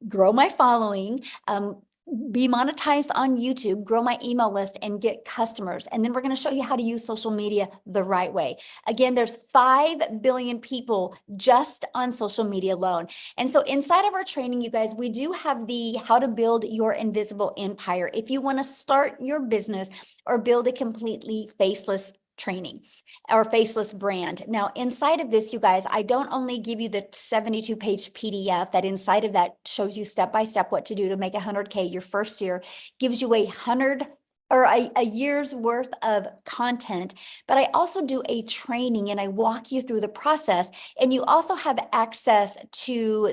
Speaker 1: grow my following, be monetized on YouTube, grow my email list, and get customers. And then we're going to show you how to use social media the right way. Again, there's 5 billion people just on social media alone. And so inside of our training, you guys, we do have the how to build your invisible empire. If you want to start your business or build a completely faceless training or faceless brand. Now, inside of this, you guys, I don't only give you the 72-page PDF that inside of that shows you step by step what to do to make 100K your first year, gives you a year's worth of content, but I also do a training and I walk you through the process. And you also have access to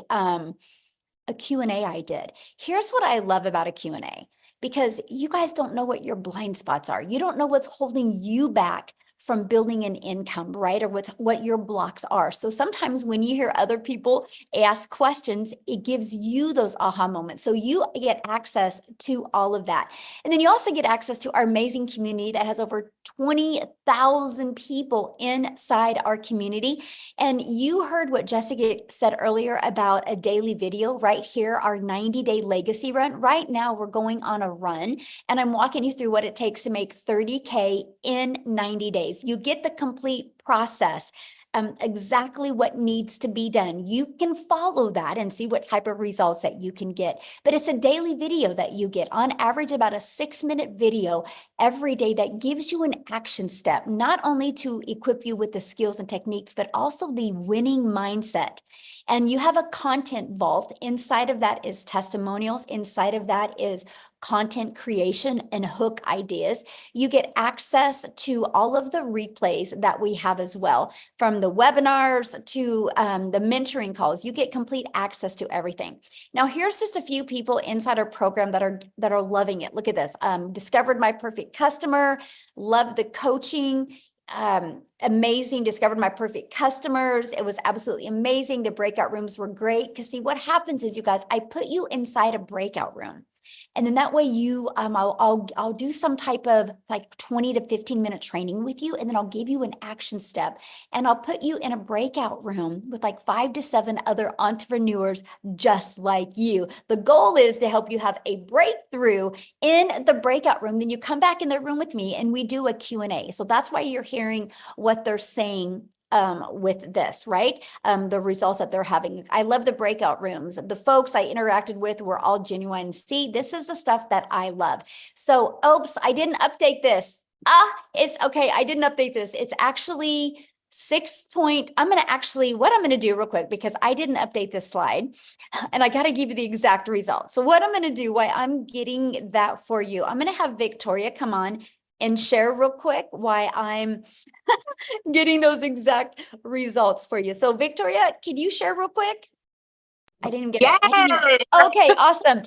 Speaker 1: a Q&A I did. Here's what I love about a Q&A. Because you guys don't know what your blind spots are. You don't know what's holding you back from building an income, right? Or what your blocks are. So sometimes when you hear other people ask questions, it gives you those aha moments. So you get access to all of that. And then you also get access to our amazing community that has over 20,000 people inside our community. And you heard what Jessica said earlier about a daily video right here, our 90-day legacy run. Right now, we're going on a run, and I'm walking you through what it takes to make 30K in 90 days. You get the complete process, exactly what needs to be done. You can follow that and see what type of results that you can get. But it's a daily video that you get, on average about a 6-minute video every day that gives you an action step, not only to equip you with the skills and techniques, but also the winning mindset. And you have a content vault. Inside of that is testimonials. Inside of that is content creation and hook ideas. You get access to all of the replays that we have as well, from the webinars to the mentoring calls. You get complete access to everything. Now, here's just a few people inside our program that are loving it. Look at this. Discovered my perfect customer, loved the coaching. Amazing, discovered my perfect customers. It was absolutely amazing. The breakout rooms were great. Because see, what happens is, you guys, I put you inside a breakout room. And then that way you, I'll do some type of like 20 to 15-minute training with you. And then I'll give you an action step, and I'll put you in a breakout room with like 5 to 7 other entrepreneurs just like you. The goal is to help you have a breakthrough in the breakout room. Then you come back in the room with me and we do a Q&A. So that's why you're hearing what they're saying with this, right? The results that they're having. I love the breakout rooms. The folks I interacted with were all genuine. See, this is the stuff that I love. So, oops, I didn't update this. It's okay. I didn't update this. It's actually what I'm going to do real quick, because I didn't update this slide and I got to give you the exact results. So what I'm going to do while I'm getting that for you, I'm going to have Victoria come on and share real quick why I'm getting those exact results for you. So Victoria, can you share real quick? I didn't get it. Okay, awesome.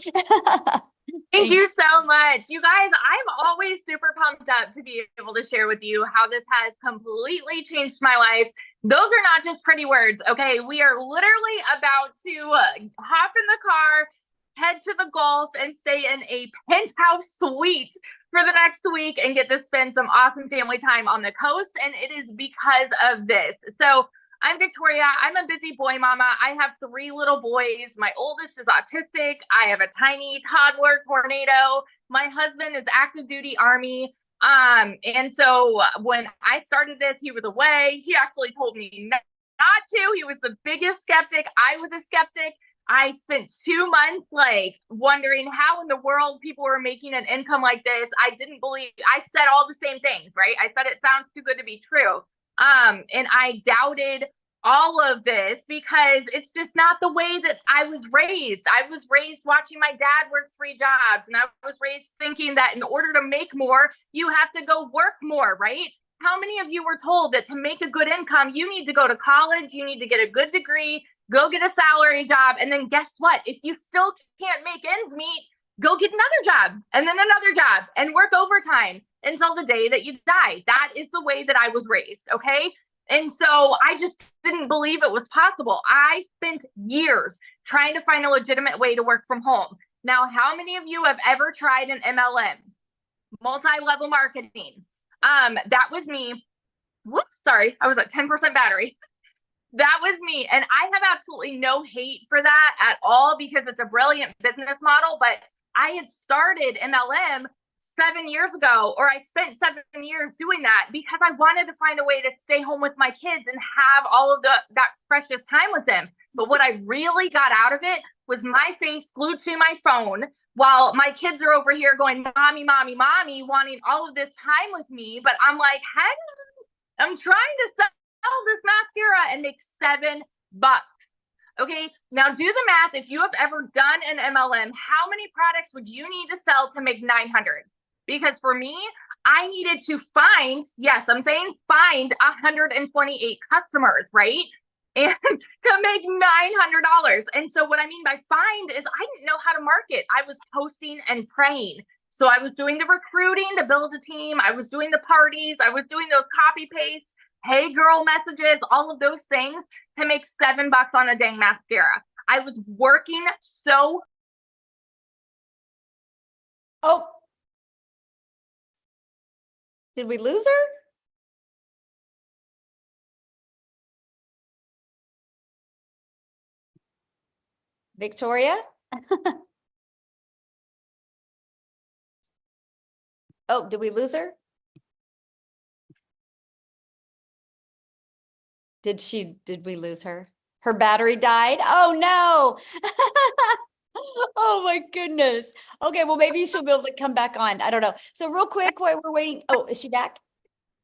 Speaker 4: Thank you so much. You guys, I'm always super pumped up to be able to share with you how this has completely changed my life. Those are not just pretty words, okay? We are literally about to hop in the car, head to the Gulf, and stay in a penthouse suite for the next week and get to spend some awesome family time on the coast. And it is because of this. So I'm Victoria. I'm a busy boy mama. I have 3 little boys. My oldest is autistic. I have a tiny toddler tornado. My husband is active duty Army. And so when I started this, he was away. He actually told me not to. He was the biggest skeptic. I was a skeptic. I spent 2 months like wondering how in the world people were making an income like this. I didn't believe, I said all the same things, right? I said it sounds too good to be true. And I doubted all of this because it's just not the way that I was raised. I was raised watching my dad work 3 jobs, and I was raised thinking that in order to make more, you have to go work more, right? How many of you were told that to make a good income, you need to go to college, you need to get a good degree, go get a salary job, and then guess what? If you still can't make ends meet, go get another job and then another job and work overtime until the day that you die. That is the way that I was raised, okay? And so I just didn't believe it was possible. I spent years trying to find a legitimate way to work from home. Now, how many of you have ever tried an MLM, multi-level marketing? That was me. Whoops, sorry, I was at 10% battery. That was me. And I have absolutely no hate for that at all because it's a brilliant business model. But I had started MLM 7 years ago, or I spent 7 years doing that because I wanted to find a way to stay home with my kids and have all of that precious time with them. But what I really got out of it was my face glued to my phone while my kids are over here going, mommy, mommy, mommy, wanting all of this time with me. But I'm like, hey, I'm trying to sell this mascara and make $7. Okay, now do the math. If you have ever done an MLM, how many products would you need to sell to make 900? Because for me, I needed to find, yes, I'm saying find 128 customers, right? And to make $900. And so what I mean by find is I didn't know how to market. I was posting and praying. So I was doing the recruiting to build a team. I was doing the parties. I was doing those copy paste, hey girl messages, all of those things to make $7 on a dang mascara. I was working so.
Speaker 1: Oh, did we lose her? Victoria? Oh, did we lose her? Did we lose her? Her battery died? Oh no. Oh my goodness. Okay, well maybe she'll be able to come back on. I don't know. So real quick while we're waiting. Oh, is she back?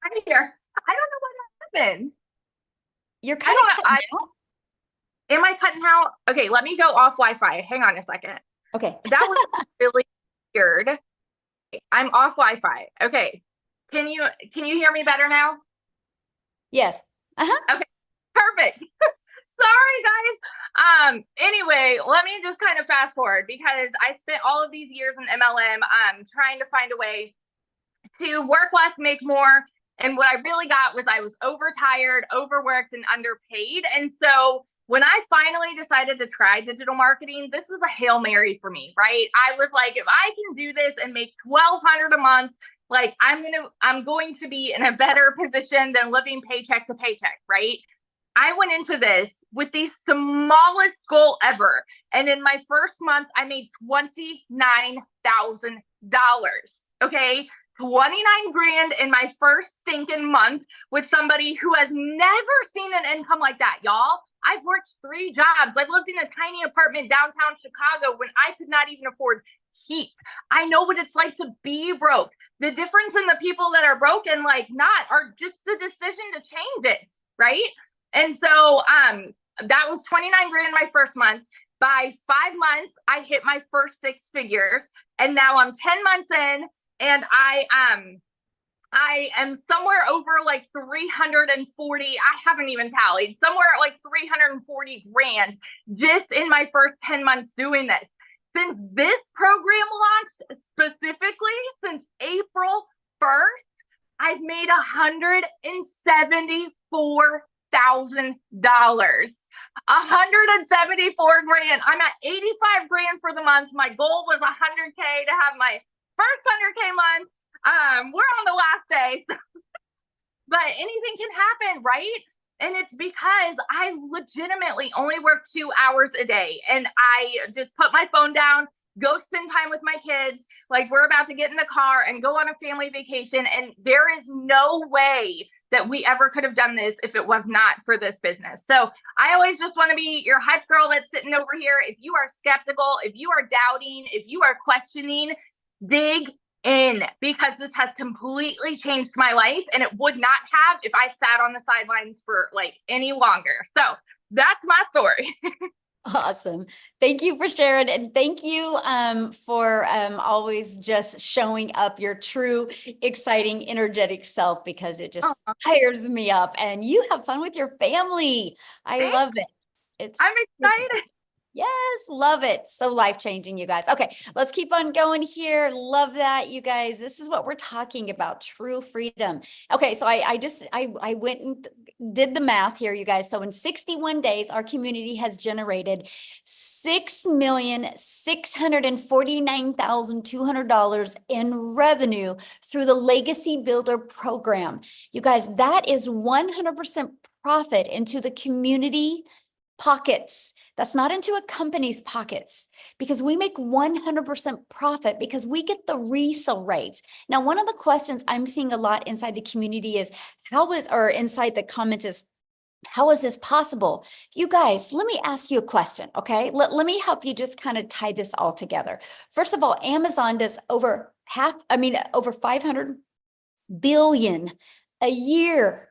Speaker 4: I'm here. I don't know what happened.
Speaker 1: You're kind of cutting out.
Speaker 4: Am I cutting out? Okay, let me go off Wi-Fi. Hang on a second.
Speaker 1: Okay.
Speaker 4: That was really weird. I'm off Wi-Fi. Okay. Can you hear me better now?
Speaker 1: Yes.
Speaker 4: Okay. Perfect. Sorry, guys. Anyway, let me just kind of fast forward because I spent all of these years in MLM trying to find a way to work less, make more. And what I really got was I was overtired, overworked, and underpaid. And so when I finally decided to try digital marketing, this was a Hail Mary for me, right? I was like, if I can do this and make $1,200 a month, like I'm going to be in a better position than living paycheck to paycheck, right? I went into this with the smallest goal ever. And in my first month, I made $29,000. Okay. 29 grand in my first stinking month with somebody who has never seen an income like that, y'all. I've worked 3 jobs. I've lived in a tiny apartment downtown Chicago when I could not even afford heat. I know what it's like to be broke. The difference in the people that are broke and like not are just the decision to change it, right? And so that was 29 grand in my first month. By 5 months, I hit my first 6 figures. And now I'm 10 months in and I am somewhere over like 340. I haven't even tallied, somewhere at like 340 grand just in my first 10 months doing this. Since this program launched, specifically since April 1st, I've made $174,000. 174 grand. I'm at 85 grand for the month. My goal was 100K to have my first 100K month. We're on the last day, but anything can happen, right? And it's because I legitimately only work 2 hours a day and I just put my phone down, go spend time with my kids. Like, we're about to get in the car and go on a family vacation. And there is no way that we ever could have done this if it was not for this business. So I always just want to be your hype girl that's sitting over here. If you are skeptical, if you are doubting, if you are questioning, dig in, because this has completely changed my life, and it would not have if I sat on the sidelines for like any longer. So that's my story.
Speaker 1: Awesome. Thank you for sharing. And thank you for always just showing up your true, exciting, energetic self, because it just fires me up, and you have fun with your family. I
Speaker 4: Thanks.
Speaker 1: love it.
Speaker 4: I'm excited.
Speaker 1: Yes, love it. So life-changing, you guys. Okay, let's keep on going here. Love that, you guys. This is what we're talking about, true freedom. Okay, so I went and did the math here, you guys. So in 61 days, our community has generated $6,649,200 in revenue through the Legacy Builder program. You guys, that is 100% profit into the community pockets. That's not into a company's pockets, because we make 100% profit because we get the resale rates. Now, one of the questions I'm seeing a lot inside the community is or inside the comments is, how is this possible? You guys, let me ask you a question, okay? Let me help you just kind of tie this all together. First of all, Amazon does over 500 billion a year.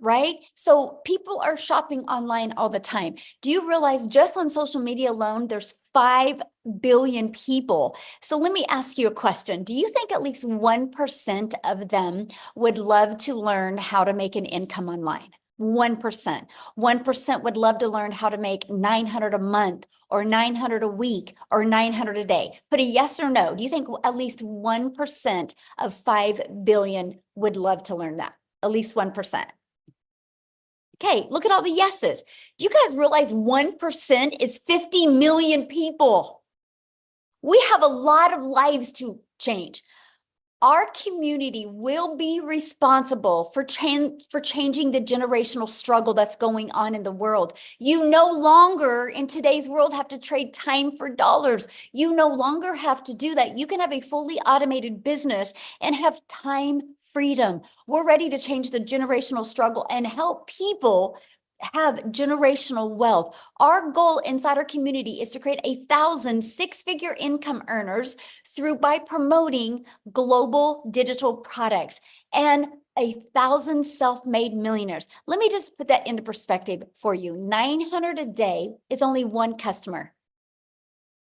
Speaker 1: Right? So people are shopping online all the time. Do you realize just on social media alone, there's 5 billion people? So let me ask you a question. Do you think at least 1% of them would love to learn how to make an income online? 1%. 1% would love to learn how to make 900 a month, or 900 a week, or 900 a day. Put a yes or no. Do you think at least 1% of 5 billion would love to learn that? At least 1%. Okay, look at all the yeses. You guys realize 1% is 50 million people. We have a lot of lives to change. Our community will be responsible for changing the generational struggle that's going on in the world. You no longer in today's world have to trade time for dollars. You no longer have to do that. You can have a fully automated business and have time freedom. We're ready to change the generational struggle and help people have generational wealth. Our goal inside our community is to create 1,000 six-figure income earners by promoting global digital products, and 1,000 self-made millionaires. Let me just put that into perspective for you. 900 a day is only one customer.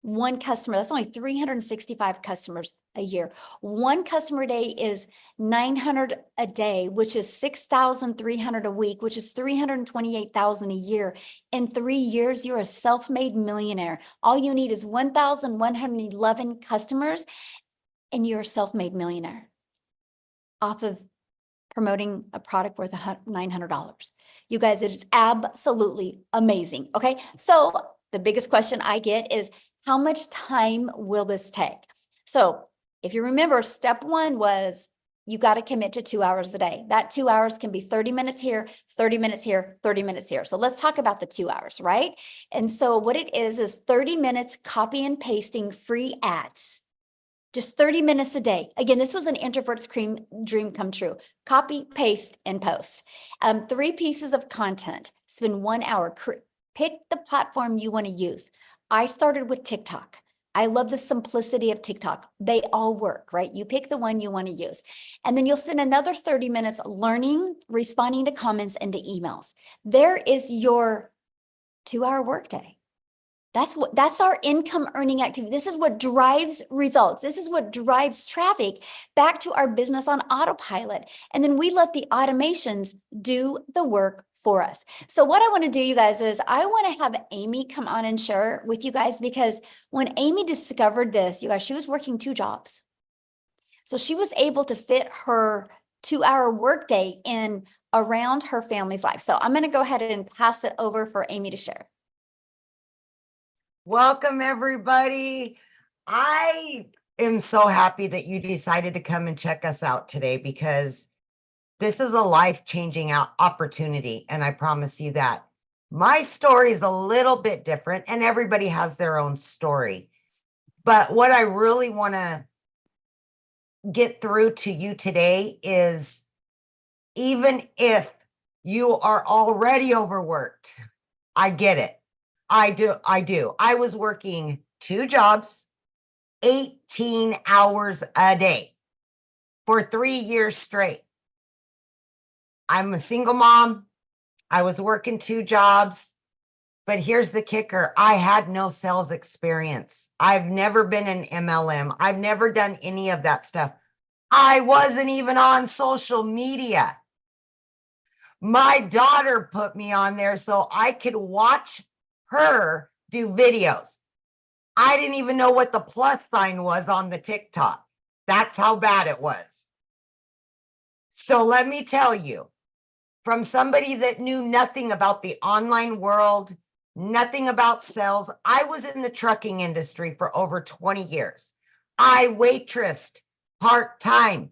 Speaker 1: One customer, that's only 365 customers a year. One customer a day is 900 a day, which is 6,300 a week, which is 328,000 a year. In 3 years, you're a self-made millionaire. All you need is 1,111 customers, and you're a self-made millionaire off of promoting a product worth $900. You guys, it is absolutely amazing. Okay, so the biggest question I get is, how much time will this take? So if you remember, step one was you got to commit to 2 hours a day. That 2 hours can be 30 minutes here, 30 minutes here, 30 minutes here. So let's talk about the 2 hours, right? And so what it is 30 minutes copy and pasting free ads. Just 30 minutes a day. Again, this was an introvert's dream come true. Copy, paste, and post. 3 pieces of content. Spend 1 hour. Pick the platform you want to use. I started with TikTok. I love the simplicity of TikTok. They all work, right? You pick the one you want to use. And then you'll spend another 30 minutes learning, responding to comments and to emails. There is your 2-hour workday. That's our income earning activity. This is what drives results. This is what drives traffic back to our business on autopilot. And then we let the automations do the work for us. So what I want to do, you guys, is I want to have Amy come on and share with you guys, because when Amy discovered this, you guys, she was working 2 jobs. So she was able to fit her 2-hour workday in around her family's life. So I'm going to go ahead and pass it over for Amy to share.
Speaker 5: Welcome, everybody. I am so happy that you decided to come and check us out today, because this is a life-changing opportunity, and I promise you that. My story is a little bit different, and everybody has their own story. But what I really want to get through to you today is, even if you are already overworked, I get it. I do. I was working 2 jobs, 18 hours a day for 3 years straight. I'm a single mom. I was working 2 jobs, but here's the kicker. I had no sales experience. I've never been an MLM. I've never done any of that stuff. I wasn't even on social media. My daughter put me on there so I could watch her do videos. I didn't even know what the plus sign was on the TikTok. That's how bad it was. So let me tell you, from somebody that knew nothing about the online world, nothing about sales, I was in the trucking industry for over 20 years. I waitressed part-time.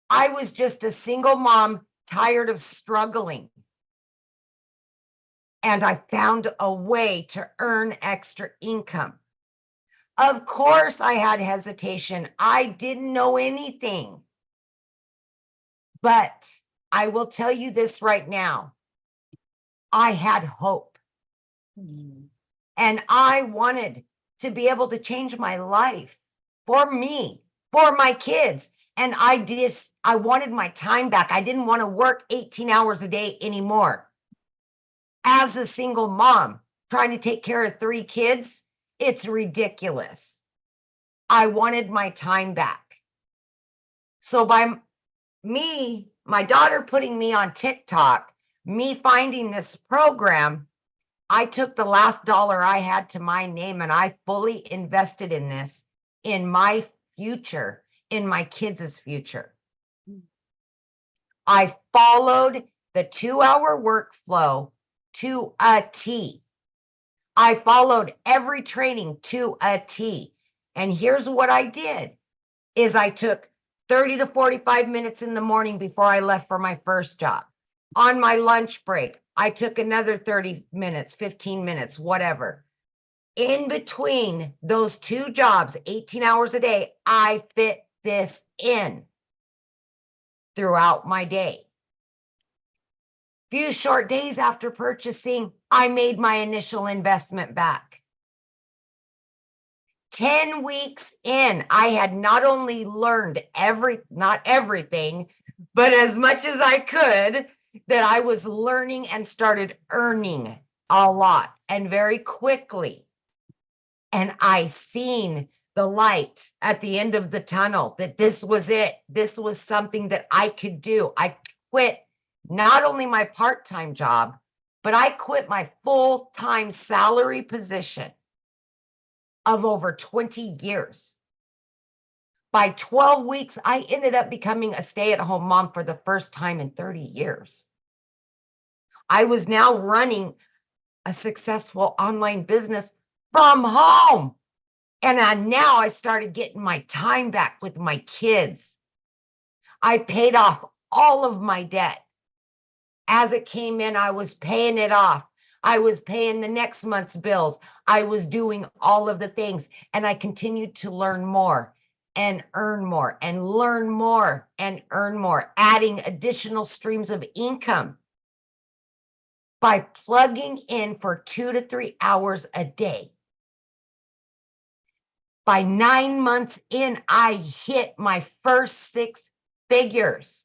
Speaker 5: I was just a single mom, tired of struggling. And I found a way to earn extra income. Of course, I had hesitation. I didn't know anything. But I will tell you this right now. I had hope. And I wanted to be able to change my life for me, for my kids. And I wanted my time back. I didn't want to work 18 hours a day anymore. As a single mom, trying to take care of 3 kids, it's ridiculous. I wanted my time back. So by me, my daughter putting me on TikTok, me finding this program, I took the last dollar I had to my name and I fully invested in this, in my future, in my kids' future. I followed the 2-hour workflow to a T. I followed every training to a T. And here's what I did, is I took 30 to 45 minutes in the morning before I left for my first job. On my lunch break, I took another 30 minutes, 15 minutes, whatever. In between those 2 jobs, 18 hours a day, I fit this in throughout my day. Few short days after purchasing, I made my initial investment back. 10 weeks in, I had not only learned not everything, but as much as I could, that I was learning and started earning a lot and very quickly. And I seen the light at the end of the tunnel, that this was it. This was something that I could do. I quit not only my part-time job, but I quit my full-time salary position of over 20 years. By 12 weeks, I ended up becoming a stay-at-home mom for the first time in 30 years. I was now running a successful online business from home. And now I started getting my time back with my kids. I paid off all of my debt. As it came in, I was paying it off. I was paying the next month's bills. I was doing all of the things. And I continued to learn more and earn more and learn more and earn more, adding additional streams of income by plugging in for 2 to 3 hours a day. By 9 months in, I hit my first 6 figures.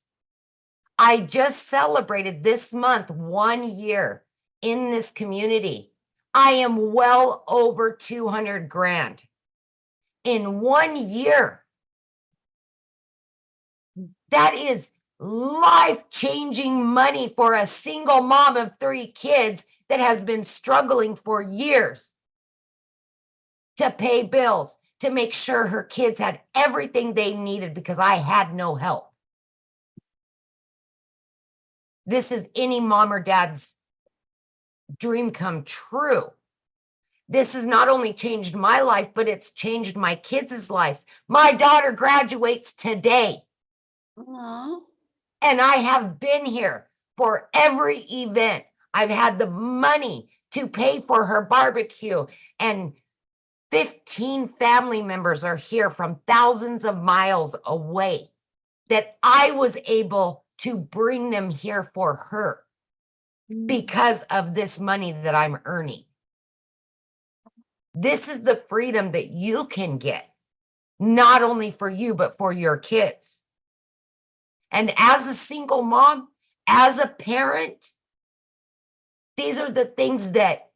Speaker 5: I just celebrated this month 1 year in this community. I am well over 200 grand in 1 year. That is life-changing money for a single mom of 3 kids that has been struggling for years to pay bills, to make sure her kids had everything they needed because I had no help. This is any mom or dad's dream come true. This has not only changed my life, but it's changed my kids' lives. My daughter graduates today.
Speaker 1: Aww.
Speaker 5: And I have been here for every event. I've had the money to pay for her barbecue and 15 family members are here from thousands of miles away that I was able to bring them here for her because of this money that I'm earning. This is the freedom that you can get, not only for you, but for your kids. And as a single mom, as a parent, these are the things that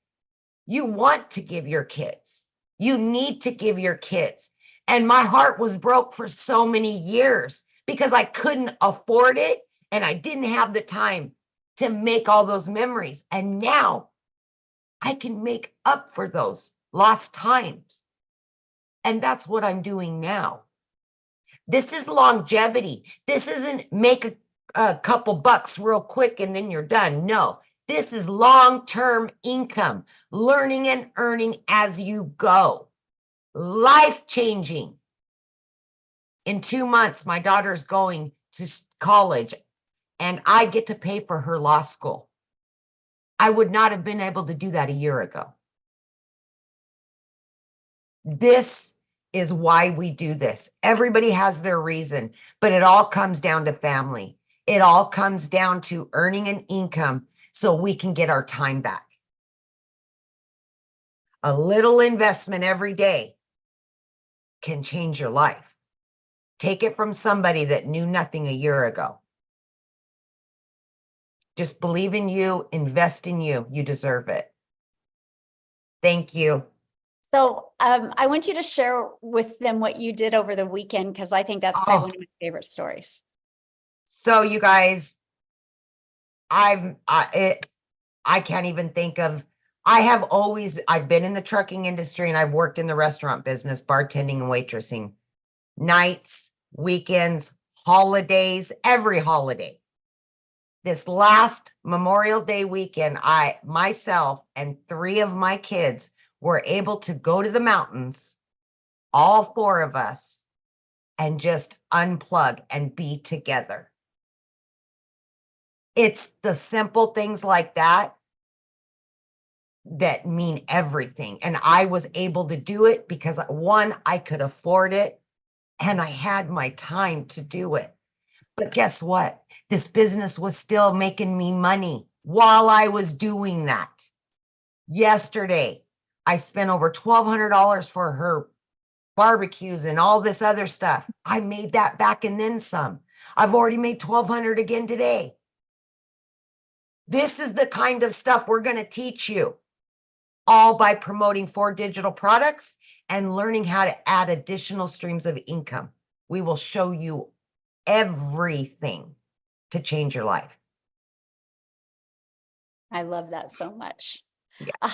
Speaker 5: you want to give your kids. You need to give your kids. And my heart was broke for so many years because I couldn't afford it and I didn't have the time to make all those memories. And now I can make up for those lost times. And that's what I'm doing now. This is longevity. This isn't make a couple bucks real quick and then you're done. No, this is long-term income, learning and earning as you go. Life-changing. In 2 months, my daughter's going to college and I get to pay for her law school. I would not have been able to do that a year ago. This is why we do this. Everybody has their reason, but it all comes down to family. It all comes down to earning an income so we can get our time back. A little investment every day can change your life. Take it from somebody that knew nothing a year ago. Just believe in you, invest in you. You deserve it. Thank you.
Speaker 1: So I want you to share with them what you did over the weekend, because I think that's probably one of my favorite stories.
Speaker 5: So you guys, I can't even think of, I've been in the trucking industry and I've worked in the restaurant business, bartending and waitressing, nights, weekends, holidays, every holiday. This last Memorial Day weekend, myself and 3 of my kids were able to go to the mountains, all 4 of us, and just unplug and be together. It's the simple things like that that mean everything. And I was able to do it because, 1, I could afford it and I had my time to do it. But guess what? This business was still making me money while I was doing that. Yesterday, I spent over $1,200 for her barbecues and all this other stuff. I made that back and then some. I've already made $1,200 again today. This is the kind of stuff we're going to teach you, all by promoting 4 digital products and learning how to add additional streams of income. We will show you everything to change your life.
Speaker 1: I love that so much.
Speaker 5: Yeah.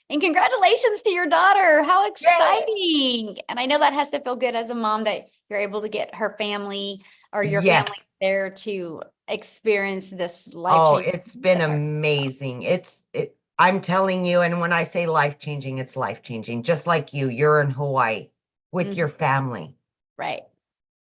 Speaker 1: And congratulations to your daughter. How exciting. And I know that has to feel good as a mom that you're able to get her family or your
Speaker 5: Yes.
Speaker 1: family there to experience this life
Speaker 5: Oh,
Speaker 1: changing.
Speaker 5: it's been amazing. I'm telling you, and when I say life-changing, it's life-changing. Just like you're in Hawaii with your family.
Speaker 1: Right.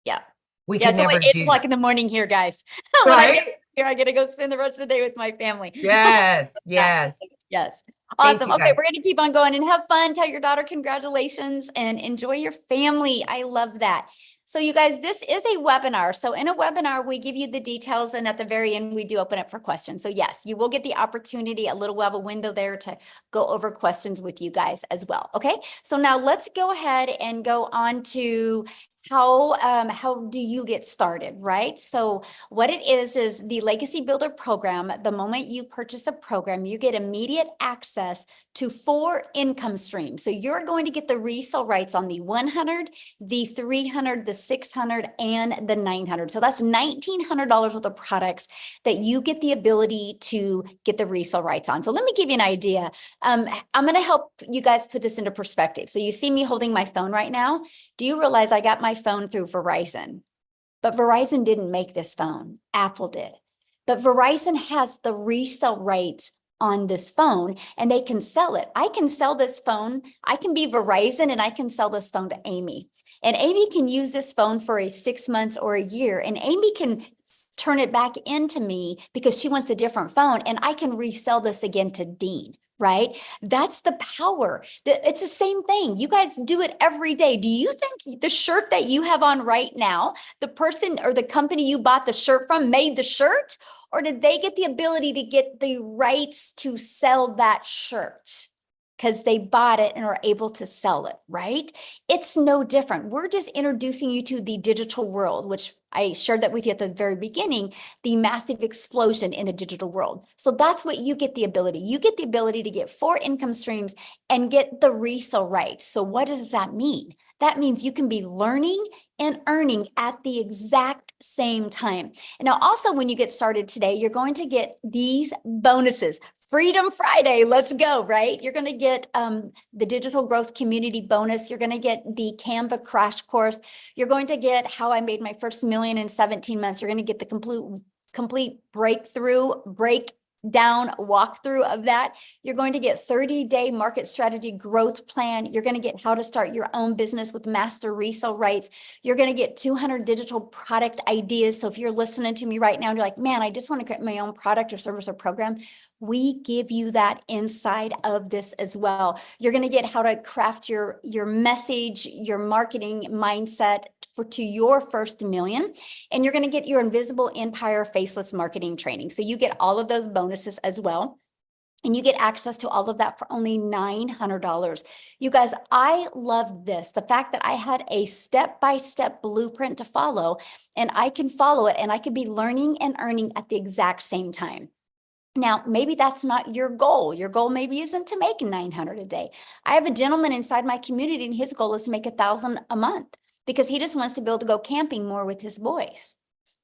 Speaker 1: Yeah.
Speaker 5: We
Speaker 1: Yeah.
Speaker 5: can
Speaker 1: So
Speaker 5: never
Speaker 1: at 8
Speaker 5: do
Speaker 1: o'clock in the morning here, guys. When I
Speaker 5: right?
Speaker 1: get here, I get to go spend the rest of the day with my family.
Speaker 5: Yes, yes.
Speaker 1: Yes.
Speaker 5: Thank
Speaker 1: Awesome.
Speaker 5: you,
Speaker 1: Okay,
Speaker 5: guys.
Speaker 1: we're going to keep on going and have fun. Tell your daughter congratulations and enjoy your family. I love that. So you guys, this is a webinar. So in a webinar, we give you the details, and at the very end, we do open up for questions. So yes, you will get the opportunity, a little while, a window there to go over questions with you guys as well. Okay, so now let's go ahead and go on to how do you get started, right? So what it is the Legacy Builder program. The moment you purchase a program, you get immediate access to 4 income streams. So you're going to get the resale rights on the 100, the 300, the 600, and the 900. So that's $1,900 worth of products that you get the ability to get the resale rights on. So let me give you an idea. I'm going to help you guys put this into perspective. So you see me holding my phone right now. Do you realize I got my phone through Verizon? But Verizon didn't make this phone. Apple did. But Verizon has the resale rights on this phone and they can sell it. I can sell this phone. I can be Verizon and I can sell this phone to Amy. And Amy can use this phone for 6 months or a year. And Amy can turn it back into me because she wants a different phone. And I can resell this again to Dean. right? That's the power. It's the same thing. You guys do it every day. Do you think the shirt that you have on right now, the person or the company you bought the shirt from made the shirt? Or did they get the ability to get the rights to sell that shirt? Because they bought it and are able to sell it, right? It's no different. We're just introducing you to the digital world, which I shared that with you at the very beginning, the massive explosion in the digital world. So that's what you get the ability. You get the ability to get 4 income streams and get the resale rights. So what does that mean? That means you can be learning and earning at the exact same time. And now also when you get started today, you're going to get these bonuses. Freedom Friday, let's go, right? You're going to get the digital growth community bonus. You're going to get the Canva crash course. You're going to get how I made my first million in 17 months. You're going to get the complete breakdown walkthrough of that. You're going to get 30-day market strategy growth plan. You're going to get how to start your own business with master resale rights. You're going to get 200 digital product ideas. So if you're listening to me right now and you're like, man, I just want to create my own product or service or program, we give you that inside of this as well. You're going to get how to craft your message, your marketing mindset to your first million. And you're going to get your invisible empire faceless marketing training. So you get all of those bonuses as well. And you get access to all of that for only $900. You guys, I love this. The fact that I had a step-by-step blueprint to follow, and I can follow it, and I could be learning and earning at the exact same time. Now, maybe that's not your goal. Your goal maybe isn't to make 900 a day. I have a gentleman inside my community, and his goal is to make 1,000 a month because he just wants to be able to go camping more with his boys.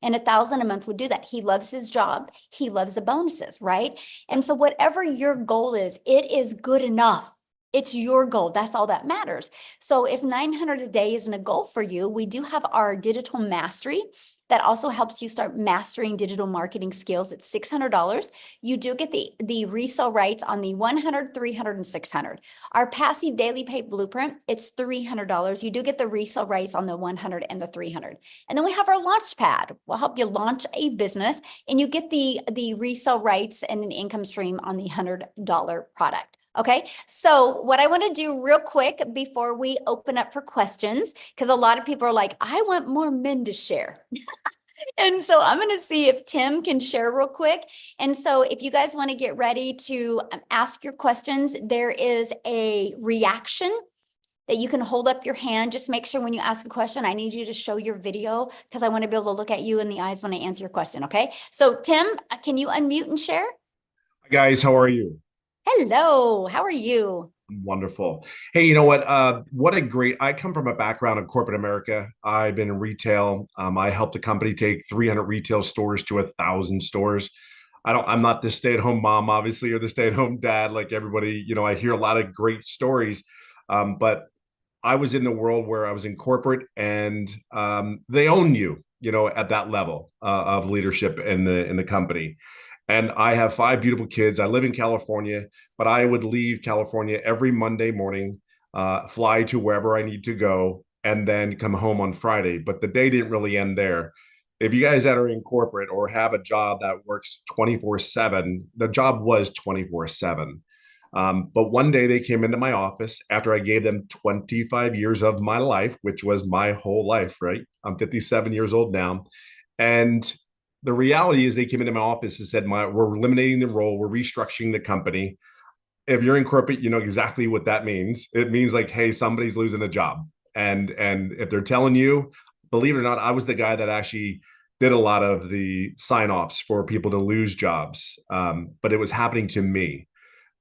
Speaker 1: And 1,000 a month would do that. He loves his job. He loves the bonuses, right? And so whatever your goal is, it is good enough. It's your goal. That's all that matters. So if 900 a day isn't a goal for you, we do have our digital mastery that also helps you start mastering digital marketing skills. It's $600. You do get the resale rights on the 100, 300, and 600. Our passive daily pay blueprint, it's $300. You do get the resale rights on the 100 and the 300. And then we have our launch pad. We'll help you launch a business, and you get the resale rights and an income stream on the $100 product. Okay, so what I want to do real quick before we open up for questions, because a lot of people are like, I want more men to share. And so I'm going to see if Tim can share real quick. And so if you guys want to get ready to ask your questions, there is a reaction that you can hold up your hand. Just make sure when you ask a question, I need you to show your video because I want to be able to look at you in the eyes when I answer your question. Okay, so Tim, can you unmute and share?
Speaker 6: Hi guys, how are you?
Speaker 1: Hello, how are you?
Speaker 6: Wonderful. Hey, you know what a great, I come from a background in corporate America. I've been in retail. I helped a company take 300 retail stores to 1,000 stores. I'm not the stay-at-home mom, obviously, or the stay-at-home dad, like everybody, I hear a lot of great stories. But I was in the world where I was in corporate and they own you, at that level of leadership in the company. And I have 5 beautiful kids. I live in California, but I would leave California every Monday morning, fly to wherever I need to go, and then come home on Friday. But the day didn't really end there. If you guys that are in corporate or have a job that works 24/7, the job was 24/7. But one day they came into my office after I gave them 25 years of my life, which was my whole life, right? I'm 57 years old now. And the reality is they came into my office and said, we're eliminating the role, we're restructuring the company. If you're in corporate, you know exactly what that means. It means like, hey, somebody's losing a job. And if they're telling you, believe it or not, I was the guy that actually did a lot of the sign-offs for people to lose jobs. But it was happening to me.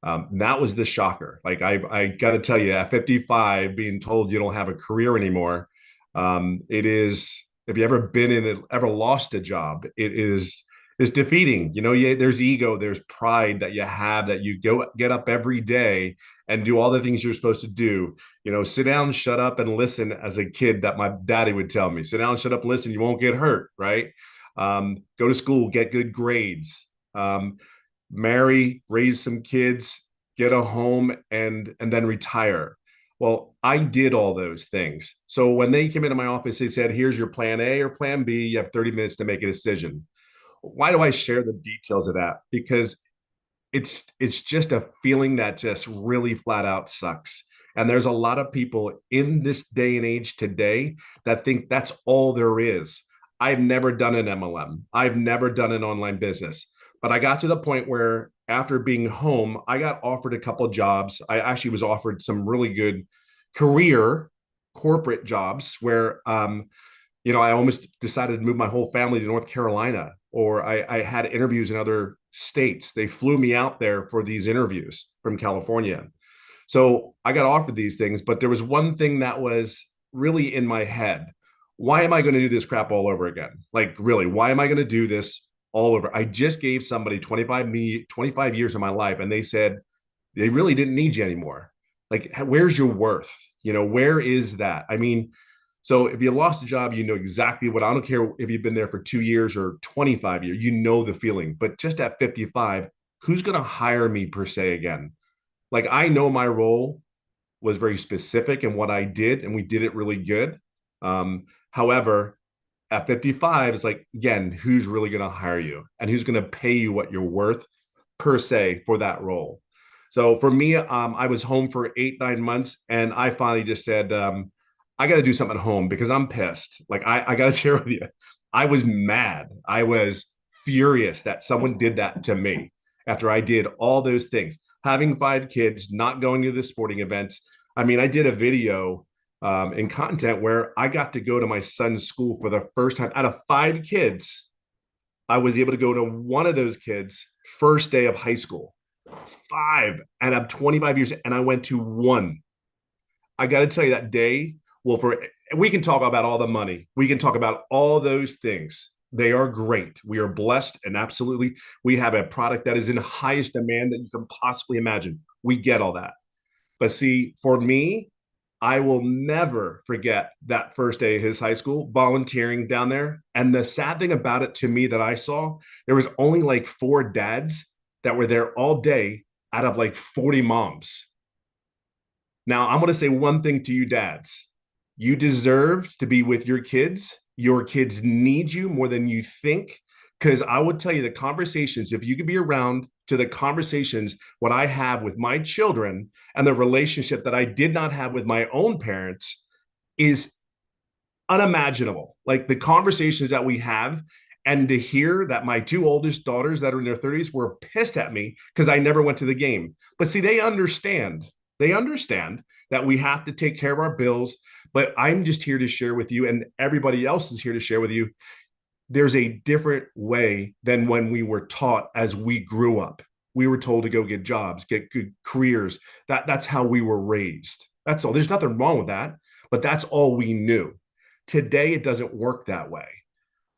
Speaker 6: That was the shocker. Like I got to tell you, at 55, being told you don't have a career anymore, it is. If you ever been in it, ever lost a job, it's defeating. There's ego, there's pride that you have, that you get up every day and do all the things you're supposed to do. Sit down, shut up, and listen. As a kid, that my daddy would tell me, sit down, shut up, listen. You won't get hurt, right? Go to school, get good grades, marry, raise some kids, get a home, and then retire. Well, I did all those things. So when they came into my office, they said, here's your plan A or plan B. You have 30 minutes to make a decision. Why do I share the details of that? Because it's just a feeling that just really flat out sucks. And there's a lot of people in this day and age today that think that's all there is. I've never done an MLM. I've never done an online business. But I got to the point where after being home, I got offered a couple of jobs. I actually was offered some really good career corporate jobs where I almost decided to move my whole family to North Carolina, or I had interviews in other states. They flew me out there for these interviews from California. So I got offered these things, but there was one thing that was really in my head. Why am I going to do this crap all over again? Like, really, why am I going to do this all over? I just gave somebody 25 years of my life, and they said they really didn't need you anymore. Like, where's your worth? Where is that? I mean, so if you lost a job, you know exactly what, I don't care if you've been there for 2 years or 25 years, you know the feeling. But just at 55, who's going to hire me per se again? Like, I know my role was very specific in what I did, and we did it really good. However, at 55, it's like, again, who's really going to hire you and who's going to pay you what you're worth per se for that role? So for me, I was home for 8-9 months, and I finally just said, I got to do something at home because I'm pissed. Like, I got to share with you, I was mad. I was furious that someone did that to me after I did all those things. Having 5 kids, not going to the sporting events. I mean, I did a video in content where I got to go to my son's school for the first time. Out of 5 kids, I was able to go to one of those kids' first day of high school. 5, and I'm 25 years, and I went to one. I got to tell you, that day, we can talk about all the money. We can talk about all those things. They are great. We are blessed, and absolutely, we have a product that is in highest demand that you can possibly imagine. We get all that. But see, for me, I will never forget that first day of his high school, volunteering down there. And the sad thing about it to me that I saw, there was only like 4 dads that were there all day out of like 40 moms. Now, I'm going to say one thing to you dads. You deserve to be with your kids. Your kids need you more than you think. Because I would tell you, the conversations, if you could be around to the conversations, what I have with my children and the relationship that I did not have with my own parents is unimaginable. Like, the conversations that we have, and to hear that my 2 oldest daughters that are in their 30s were pissed at me because I never went to the game. But see, they understand that we have to take care of our bills. But I'm just here to share with you, and everybody else is here to share with you, there's a different way than when we were taught as we grew up. We were told to go get jobs, get good careers. That's how we were raised. That's all. There's nothing wrong with that, but that's all we knew. Today, it doesn't work that way.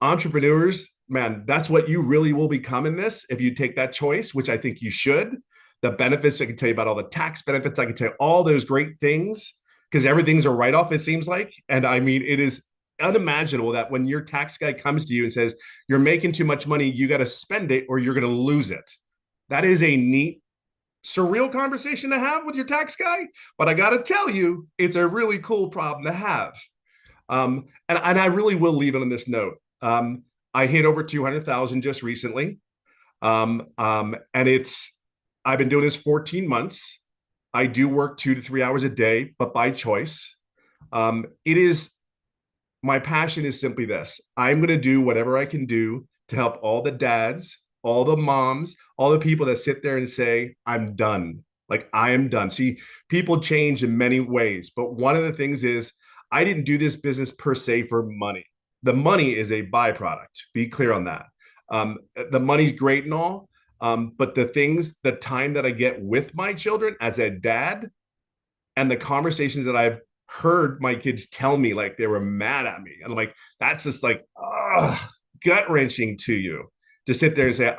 Speaker 6: Entrepreneurs, man, that's what you really will become in this if you take that choice, which I think you should. The benefits, I can tell you about all the tax benefits. I can tell you all those great things because everything's a write-off, it seems like. And I mean, it is unimaginable that when your tax guy comes to you and says, you're making too much money, you got to spend it or you're going to lose it. That is a neat, surreal conversation to have with your tax guy. But I got to tell you, it's a really cool problem to have. And I really will leave it on this note. I hit over 200,000 just recently. And I've been doing this 14 months. I do work 2 to 3 hours a day, but by choice. My passion is simply this. I'm going to do whatever I can do to help all the dads, all the moms, all the people that sit there and say, I'm done. Like, I am done. See, people change in many ways, but one of the things is I didn't do this business per se for money. The money is a byproduct. Be clear on that. The money's great and all, but the time that I get with my children as a dad, and the conversations that I've heard my kids tell me, like, they were mad at me. And I'm like, that's just like, gut wrenching to you to sit there and say,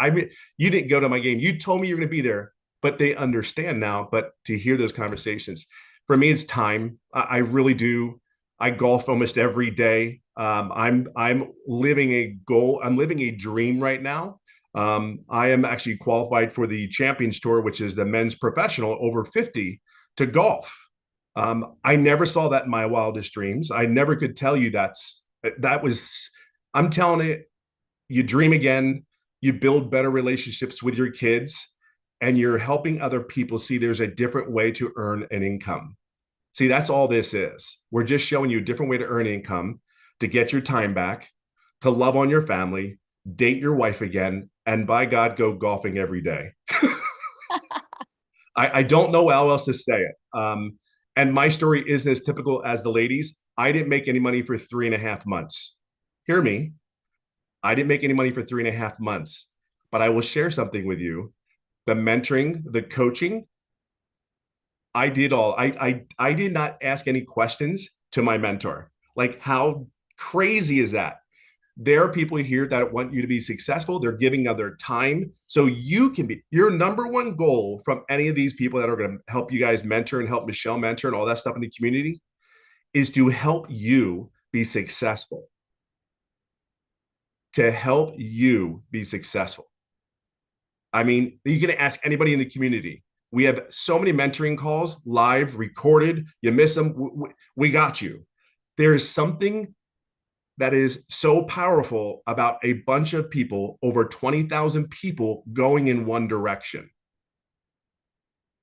Speaker 6: you didn't go to my game. You told me you're going to be there, but they understand now. But to hear those conversations, for me, it's time. I really do. I golf almost every day. I'm living a goal. I'm living a dream right now. I am actually qualified for the Champions Tour, which is the men's professional over 50 to golf. I never saw that in my wildest dreams. I never could tell you I'm telling it, you dream again, you build better relationships with your kids, and you're helping other people see there's a different way to earn an income. See, that's all this is. We're just showing you a different way to earn income, to get your time back, to love on your family, date your wife again, and by God, go golfing every day. I don't know how else to say it. And my story isn't as typical as the ladies. I didn't make any money for 3.5 months. Hear me. I didn't make any money for 3.5 months, but I will share something with you. The mentoring, the coaching, I did all. I did not ask any questions to my mentor. Like, how crazy is that? There are people here that want you to be successful. They're giving of their time so you can be. Your number one goal from any of these people that are going to help you guys mentor and help Michelle mentor and all that stuff in the community is to help you be successful. To help you be successful. I mean, you can ask anybody in the community. We have so many mentoring calls, live, recorded. You miss them, we got you. There is something that is so powerful about a bunch of people, over 20,000 people going in one direction.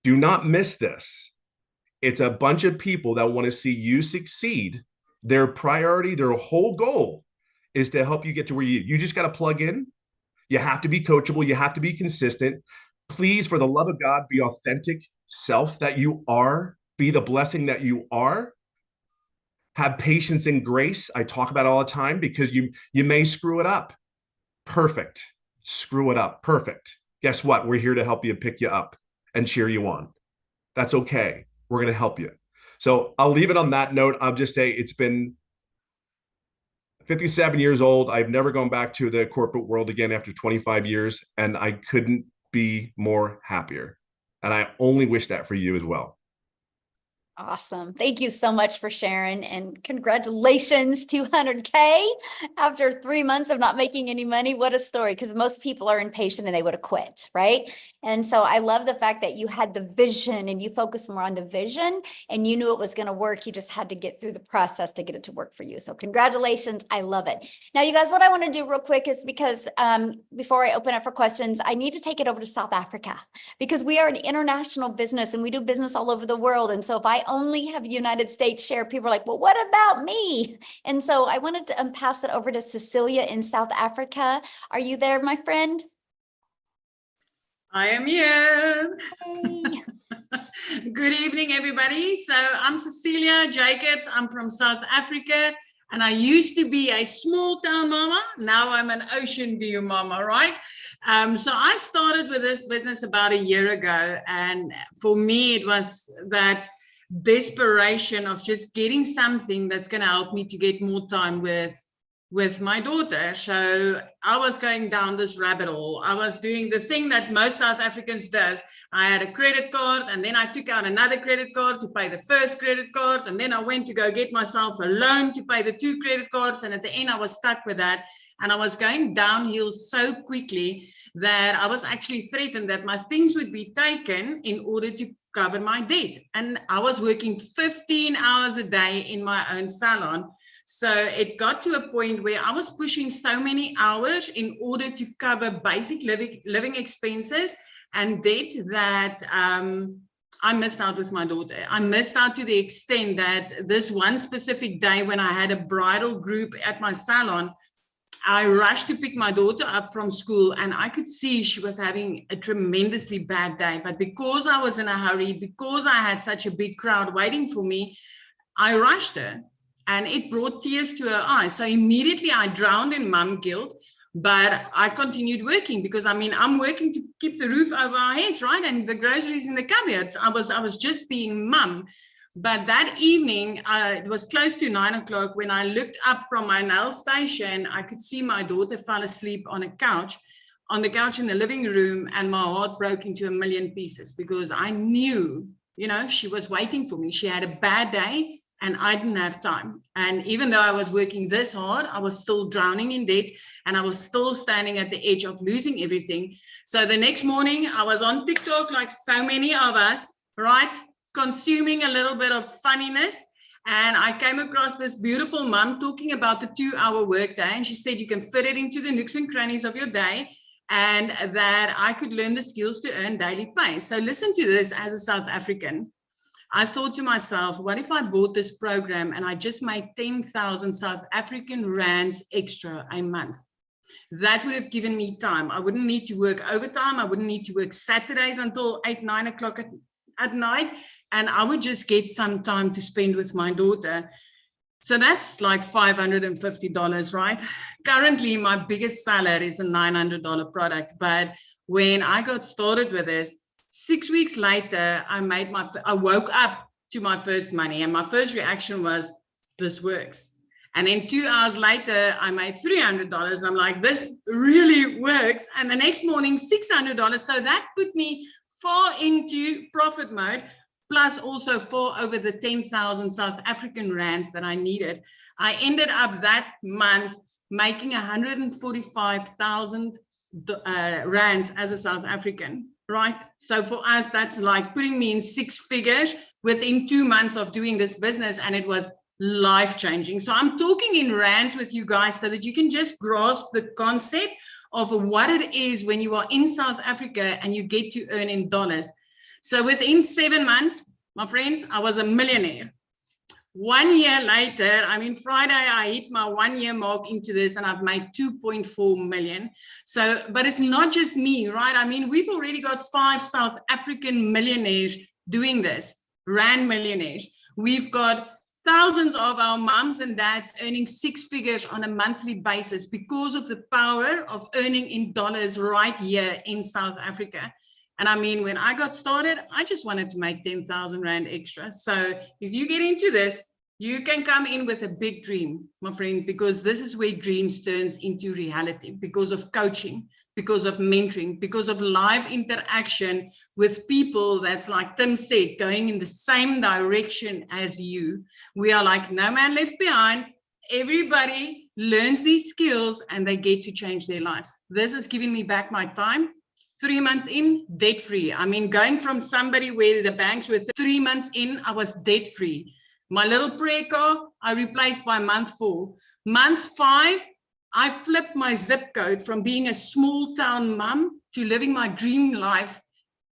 Speaker 6: Do not miss this. It's a bunch of people that want to see you succeed. Their priority, their whole goal is to help you get to where you just got to plug in. You have to be coachable. You have to be consistent. Please, for the love of God, be authentic self that you are. Be the blessing that you are. Have patience and grace. I talk about it all the time because you may screw it up. Perfect. Screw it up. Perfect. Guess what? We're here to help you, pick you up and cheer you on. That's okay. We're going to help you. So I'll leave it on that note. I'll just say it's been 57 years old. I've never gone back to the corporate world again after 25 years, and I couldn't be more happier. And I only wish that for you as well.
Speaker 1: Awesome. Thank you so much for sharing, and congratulations, 200K after 3 months of not making any money. What a story, because most people are impatient and they would have quit, right? And so I love the fact that you had the vision and you focused more on the vision and you knew it was going to work. You just had to get through the process to get it to work for you. So congratulations. I love it. Now, you guys, what I want to do real quick is because before I open up for questions, I need to take it over to South Africa because we are an international business and we do business all over the world. And so if I only have United States share, people are like, well, what about me? And so I wanted to pass it over to Cecilia in South Africa. Are you there, my friend?
Speaker 7: I am here.
Speaker 1: Hey.
Speaker 7: Good evening, everybody. So I'm Cecilia Jacobs. I'm from South Africa, and I used to be a small town mama. Now I'm an ocean view mama, right? So I started with this business about a year ago, and for me, it was that desperation of just getting something that's going to help me to get more time with my daughter. So I was going down this rabbit hole. I was doing the thing that most South Africans does. I had a credit card, and then I took out another credit card to pay the first credit card, and then I went to go get myself a loan to pay the 2 credit cards, and at the end I was stuck with that, and I was going downhill so quickly that I was actually threatened that my things would be taken in order to cover my debt. And I was working 15 hours a day in my own salon. So it got to a point where I was pushing so many hours in order to cover basic living expenses and debt that I missed out with my daughter. I missed out to the extent that this one specific day when I had a bridal group at my salon, I rushed to pick my daughter up from school, and I could see she was having a tremendously bad day. But because I was in a hurry, because I had such a big crowd waiting for me, I rushed her, and it brought tears to her eyes. So immediately I drowned in mom guilt, but I continued working because, I mean, I'm working to keep the roof over our heads, right? And the groceries in the cupboards. I was just being mum. But that evening, it was close to 9 o'clock when I looked up from my nail station. I could see my daughter fall asleep on the couch in the living room, and my heart broke into a million pieces because I knew, you know, she was waiting for me. She had a bad day and I didn't have time. And even though I was working this hard, I was still drowning in debt, and I was still standing at the edge of losing everything. So the next morning I was on TikTok like so many of us, right? Consuming a little bit of funniness, and I came across this beautiful mom talking about the 2-hour workday, and she said you can fit it into the nooks and crannies of your day, and that I could learn the skills to earn daily pay. So listen to this. As a South African, I thought to myself, what if I bought this program and I just made 10,000 South African rands extra a month? That would have given me time. I wouldn't need to work overtime. I wouldn't need to work Saturdays until 8, 9 o'clock at night. And I would just get some time to spend with my daughter. So that's like $550, right? Currently, my biggest seller is a $900 product. But when I got started with this, 6 weeks later, I woke up to my first money. And my first reaction was, this works. And then 2 hours later, I made $300. And I'm like, this really works. And the next morning, $600. So that put me far into profit mode, plus also for over the 10,000 South African rands that I needed. I ended up that month making 145,000 rands as a South African, right? So for us, that's like putting me in 6 figures within 2 months of doing this business. And it was life-changing. So I'm talking in rands with you guys so that you can just grasp the concept of what it is when you are in South Africa and you get to earn in dollars. So within 7 months, my friends, I was a millionaire. 1 year later, I mean, Friday, I hit my 1 year mark into this and I've made 2.4 million. So, but it's not just me, right? I mean, we've already got 5 South African millionaires doing this, rand millionaires. We've got thousands of our moms and dads earning 6 figures on a monthly basis because of the power of earning in dollars right here in South Africa. And I mean, when I got started, I just wanted to make 10,000 Rand extra. So if you get into this, you can come in with a big dream, my friend, because this is where dreams turns into reality, because of coaching, because of mentoring, because of live interaction with people that's, like Tim said, going in the same direction as you. We are like no man left behind. Everybody learns these skills and they get to change their lives. This is giving me back my time. 3 months in, debt free. I mean, going from somebody where the banks were 3 months in, I was debt free. My little prayer car, I replaced by month 4. Month 5, I flipped my zip code from being a small town mom to living my dream life,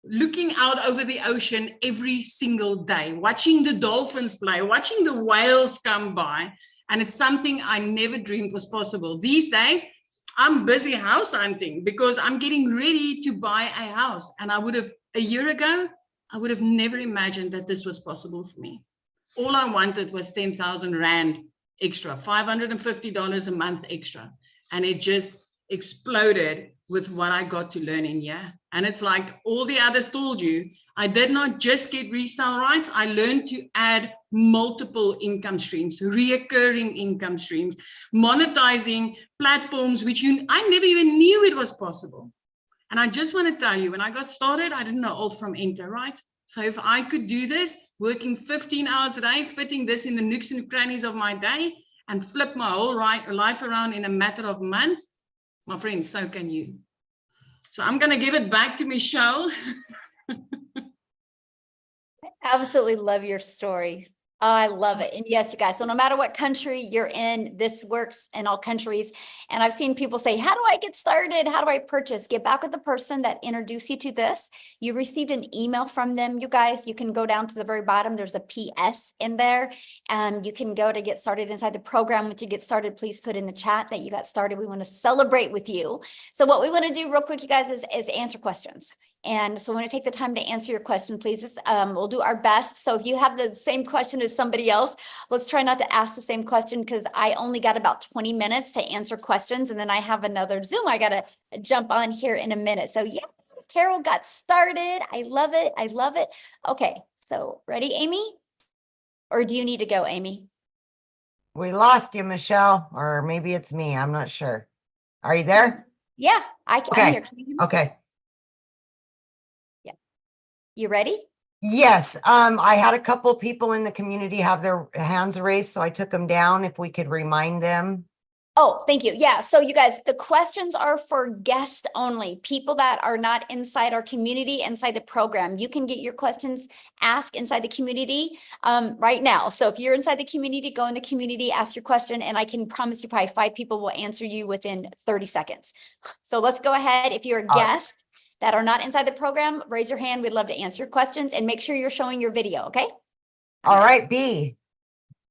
Speaker 7: looking out over the ocean every single day, watching the dolphins play, watching the whales come by. And it's something I never dreamed was possible. These days, I'm busy house hunting because I'm getting ready to buy a house. And a year ago, I would have never imagined that this was possible for me. All I wanted was 10,000 Rand extra, $550 a month extra. And it just exploded with what I got to learn in here. And it's like all the others told you, I did not just get resale rights. I learned to add multiple income streams, reoccurring income streams, monetizing platforms, which I never even knew it was possible. And I just want to tell you, when I got started, I didn't know alt from enter, right? So if I could do this, working 15 hours a day, fitting this in the nooks and crannies of my day and flip my whole life around in a matter of months, my friends, so can you. So I'm going to give it back to Michelle.
Speaker 1: Absolutely love your story. I love it. And yes, you guys, so no matter what country you're in, this works in all countries. And I've seen people say, how do I get started? How do I purchase? Get back with the person that introduced you to this. You received an email from them, you guys. You can go down to the very bottom. There's a PS in there. You can go to get started inside the program. Once you get started, please put in the chat that you got started. We want to celebrate with you. So what we want to do real quick, you guys, is answer questions. And so I want to take the time to answer your question, please. We'll do our best. So if you have the same question as somebody else, let's try not to ask the same question because I only got about 20 minutes to answer questions. And then I have another Zoom I got to jump on here in a minute. So yeah, Carol got started. I love it. I love it. Okay, so ready, Amy? Or do you need to go, Amy?
Speaker 5: We lost you, Michelle, or maybe it's me. I'm not sure. Are you there?
Speaker 1: Yeah, I'm
Speaker 5: Okay.
Speaker 1: here. Can you hear me?
Speaker 5: Okay.
Speaker 1: You ready?
Speaker 5: Yes. I had a couple people in the community have their hands raised, so I took them down. If we could remind them
Speaker 1: Oh, thank you. Yeah. So you guys, the questions are for guests only, people that are not inside our community, inside the program. You can get your questions asked inside the community right now. So if you're inside the community, go in the community, ask your question, and I can promise you probably 5 people will answer you within 30 seconds. So let's go ahead. If you're a guest that are not inside the program, raise your hand. We'd love to answer your questions, and make sure you're showing your video. Okay.
Speaker 5: All right, B.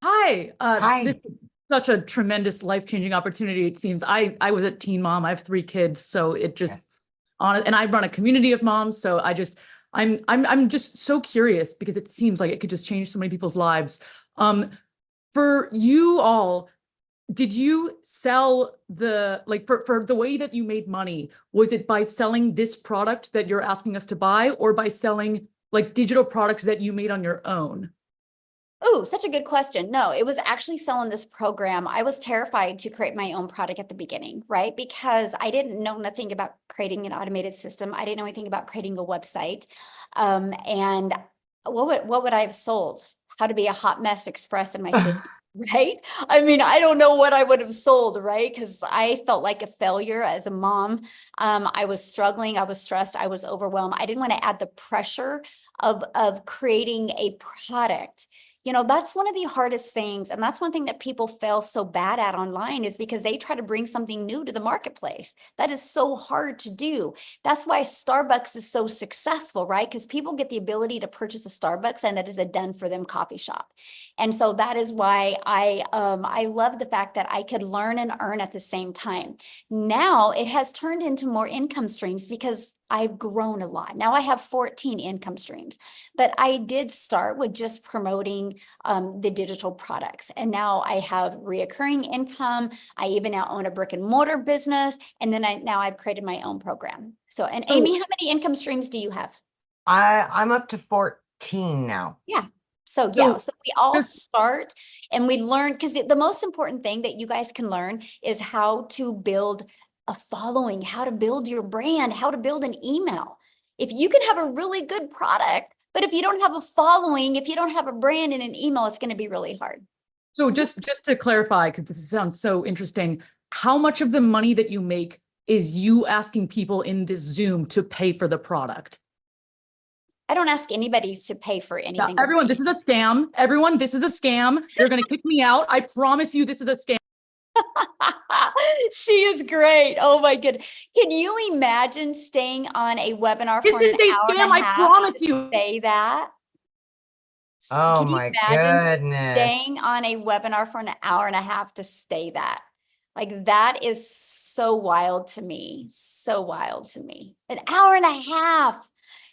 Speaker 8: Hi.
Speaker 5: Hi.
Speaker 8: This is such a tremendous life-changing opportunity. It seems I was a teen mom. I have 3 kids, so it just and I run a community of moms. So I'm just so curious because it seems like it could just change so many people's lives. For you all, did you sell for the way that you made money? Was it by selling this product that you're asking us to buy, or by selling like digital products that you made on your own?
Speaker 1: Oh, such a good question. No, it was actually selling this program. I was terrified to create my own product at the beginning, right? Because I didn't know nothing about creating an automated system. I didn't know anything about creating a website. And what would I have sold? How to be a hot mess express in my 50s, right? I mean, I don't know what I would have sold, right? Because I felt like a failure as a mom. I was struggling. I was stressed. I was overwhelmed. I didn't want to add the pressure of creating a product. You know, that's one of the hardest things. And that's one thing that people fail so bad at online, is because they try to bring something new to the marketplace. That is so hard to do. That's why Starbucks is so successful, right? Because people get the ability to purchase a Starbucks, and that is a done for them coffee shop. And so that is why I love the fact that I could learn and earn at the same time. Now it has turned into more income streams because I've grown a lot. Now I have 14 income streams, but I did start with just promoting the digital products. And now I have reoccurring income. I even now own a brick and mortar business. And then now I've created my own program. So, and Amy, how many income streams do you have?
Speaker 5: I'm up to 14 now.
Speaker 1: Yeah. So yeah, so we all start and we learn, because the most important thing that you guys can learn is how to build a following, how to build your brand, how to build an email. If you can have a really good product, but if you don't have a following, if you don't have a brand and an email, it's going to be really hard.
Speaker 8: So just to clarify, because this sounds so interesting, how much of the money that you make is you asking people in this Zoom to pay for the product?
Speaker 1: I don't ask anybody to pay for anything.
Speaker 8: Yeah, everyone, this is a scam. Everyone, this is a scam. They're going to kick me out. I promise you this is a scam.
Speaker 1: She is great. Oh my goodness. Can you imagine staying on a webinar
Speaker 8: This
Speaker 1: for
Speaker 8: is
Speaker 1: an
Speaker 8: a
Speaker 1: hour
Speaker 8: scam,
Speaker 1: and a
Speaker 8: I
Speaker 1: half
Speaker 8: promise
Speaker 1: to
Speaker 8: you.
Speaker 1: say that?
Speaker 5: Oh
Speaker 1: Can you
Speaker 5: my
Speaker 1: imagine
Speaker 5: goodness.
Speaker 1: staying on a webinar for an hour and a half to say that? Like, that is so wild to me. So wild to me. An hour and a half.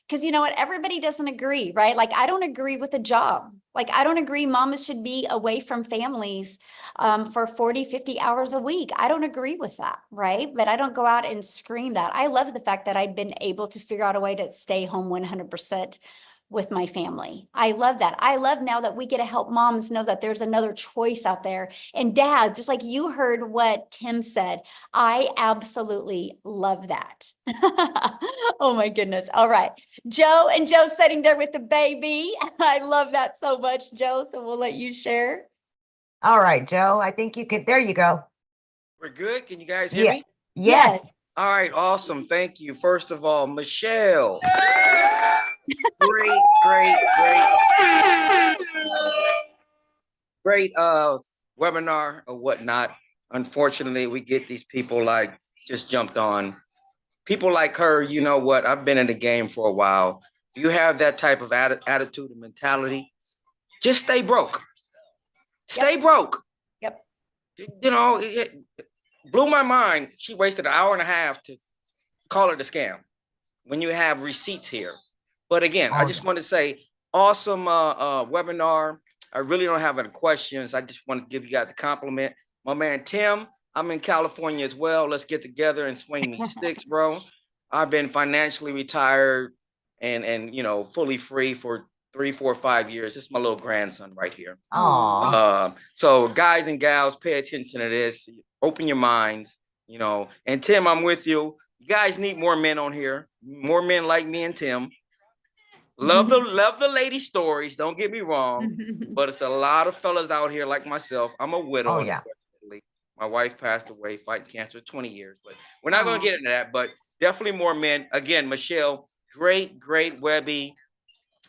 Speaker 1: Because you know what? Everybody doesn't agree, right? Like, I don't agree with a job. Like, I don't agree mamas should be away from families for 40, 50 hours a week. I don't agree with that, right? But I don't go out and scream that. I love the fact that I've been able to figure out a way to stay home 100% with my family. I love that. I love now that we get to help moms know that there's another choice out there. And dads, just like you heard what Tim said, I absolutely love that. Oh my goodness. All right. Joe, and Joe's sitting there with the baby. I love that so much, Joe. So we'll let you share.
Speaker 5: All right, Joe, I think you could. There you go.
Speaker 9: We're good. Can you guys hear me?
Speaker 5: Yes.
Speaker 9: All right. Awesome. Thank you. First of all, Michelle. Great webinar or whatnot. Unfortunately, we get these people like just jumped on. People like her, you know what? I've been in the game for a while. If you have that type of attitude and mentality, just stay broke. Stay broke.
Speaker 1: Yep.
Speaker 9: You know, it blew my mind. She wasted an hour and a half to call it a scam when you have receipts here. But again, I just want to say, awesome webinar. I really don't have any questions. I just want to give you guys a compliment. My man, Tim, I'm in California as well. Let's get together and swing these sticks, bro. I've been financially retired and you know, fully free for 3, 4, 5 years. It's my little grandson right here. So guys and gals, pay attention to this. Open your minds, you know. And Tim, I'm with you. You guys need more men on here. More men like me and Tim. Love the lady stories. Don't get me wrong, but it's a lot of fellas out here like myself. I'm a widow, unfortunately. My wife passed away fighting cancer 20 years, but we're not going to get into that, but definitely more men. Again, Michelle, great, Webby.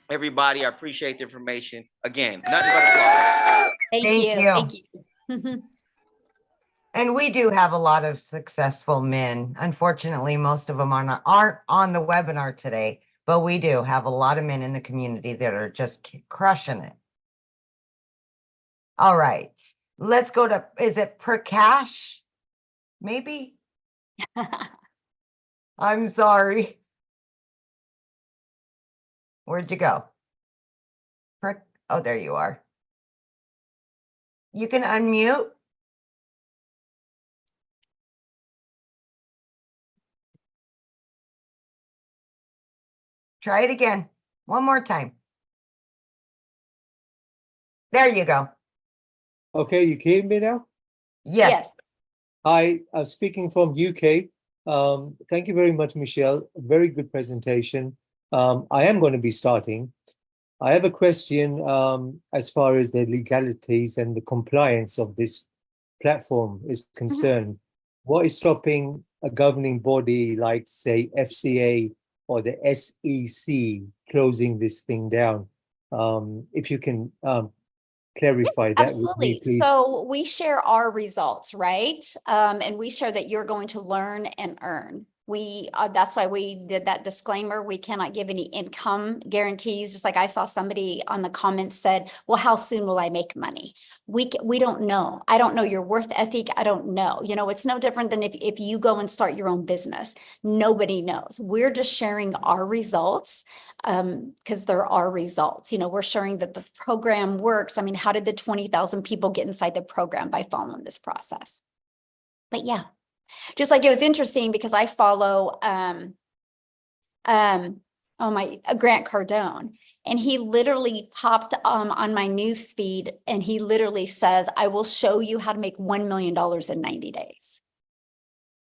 Speaker 9: Everybody, I appreciate the information. Again, nothing but applause.
Speaker 1: Thank you. Thank you.
Speaker 5: And we do have a lot of successful men. Unfortunately, most of them aren't on the webinar today, but we do have a lot of men in the community that are just crushing it. All right, let's go to, is it Prakash? Maybe? I'm sorry. Where'd you go? Oh, there you are. You can unmute. Try it again. One more time. There you go.
Speaker 10: Okay, you can hear me now?
Speaker 5: Yes.
Speaker 10: Hi, I'm speaking from UK. Thank you very much, Michelle. Very good presentation. I am going to be starting. I have a question as far as the legalities and the compliance of this platform is concerned. What is stopping a governing body like, say, FCA or the SEC closing this thing down? If you can clarify that with me,
Speaker 1: Absolutely.
Speaker 10: please.
Speaker 1: So we share our results, right? And we share that you're going to learn and earn. That's why we did that disclaimer. We cannot give any income guarantees. Just like I saw somebody on the comments said, well, how soon will I make money? We don't know. I don't know your worth ethic. I don't know. You know, it's no different than if you go and start your own business. Nobody knows. We're just sharing our results because there are results. You know, we're sharing that the program works. I mean, how did the 20,000 people get inside the program by following this process? But yeah. Just like it was interesting because I follow Grant Cardone, and he literally popped on my news feed and he literally says, I will show you how to make $1 million in 90 days.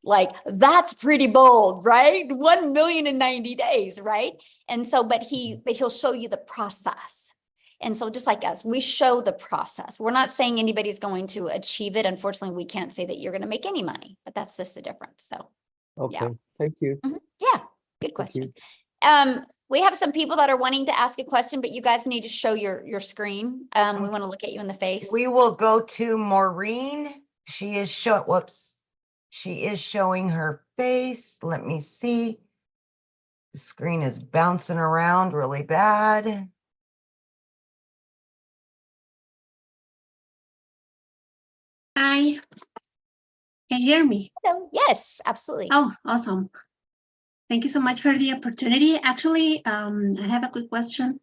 Speaker 1: Like, that's pretty bold, right? 1 million in 90 days, right? And so, but he'll show you the process. And so just like us, we show the process. We're not saying anybody's going to achieve it. Unfortunately, we can't say that you're going to make any money, but that's just the difference. So,
Speaker 10: Okay,
Speaker 1: yeah.
Speaker 10: thank you.
Speaker 1: Yeah, good question. We have some people that are wanting to ask a question, but you guys need to show your screen. We want to look at you in the face.
Speaker 5: We will go to Maureen. She is She is showing her face. Let me see. The screen is bouncing around really bad.
Speaker 11: Hi, can you hear me?
Speaker 1: Hello. Yes, absolutely.
Speaker 11: Oh, awesome. Thank you so much for the opportunity. Actually, I have a quick question.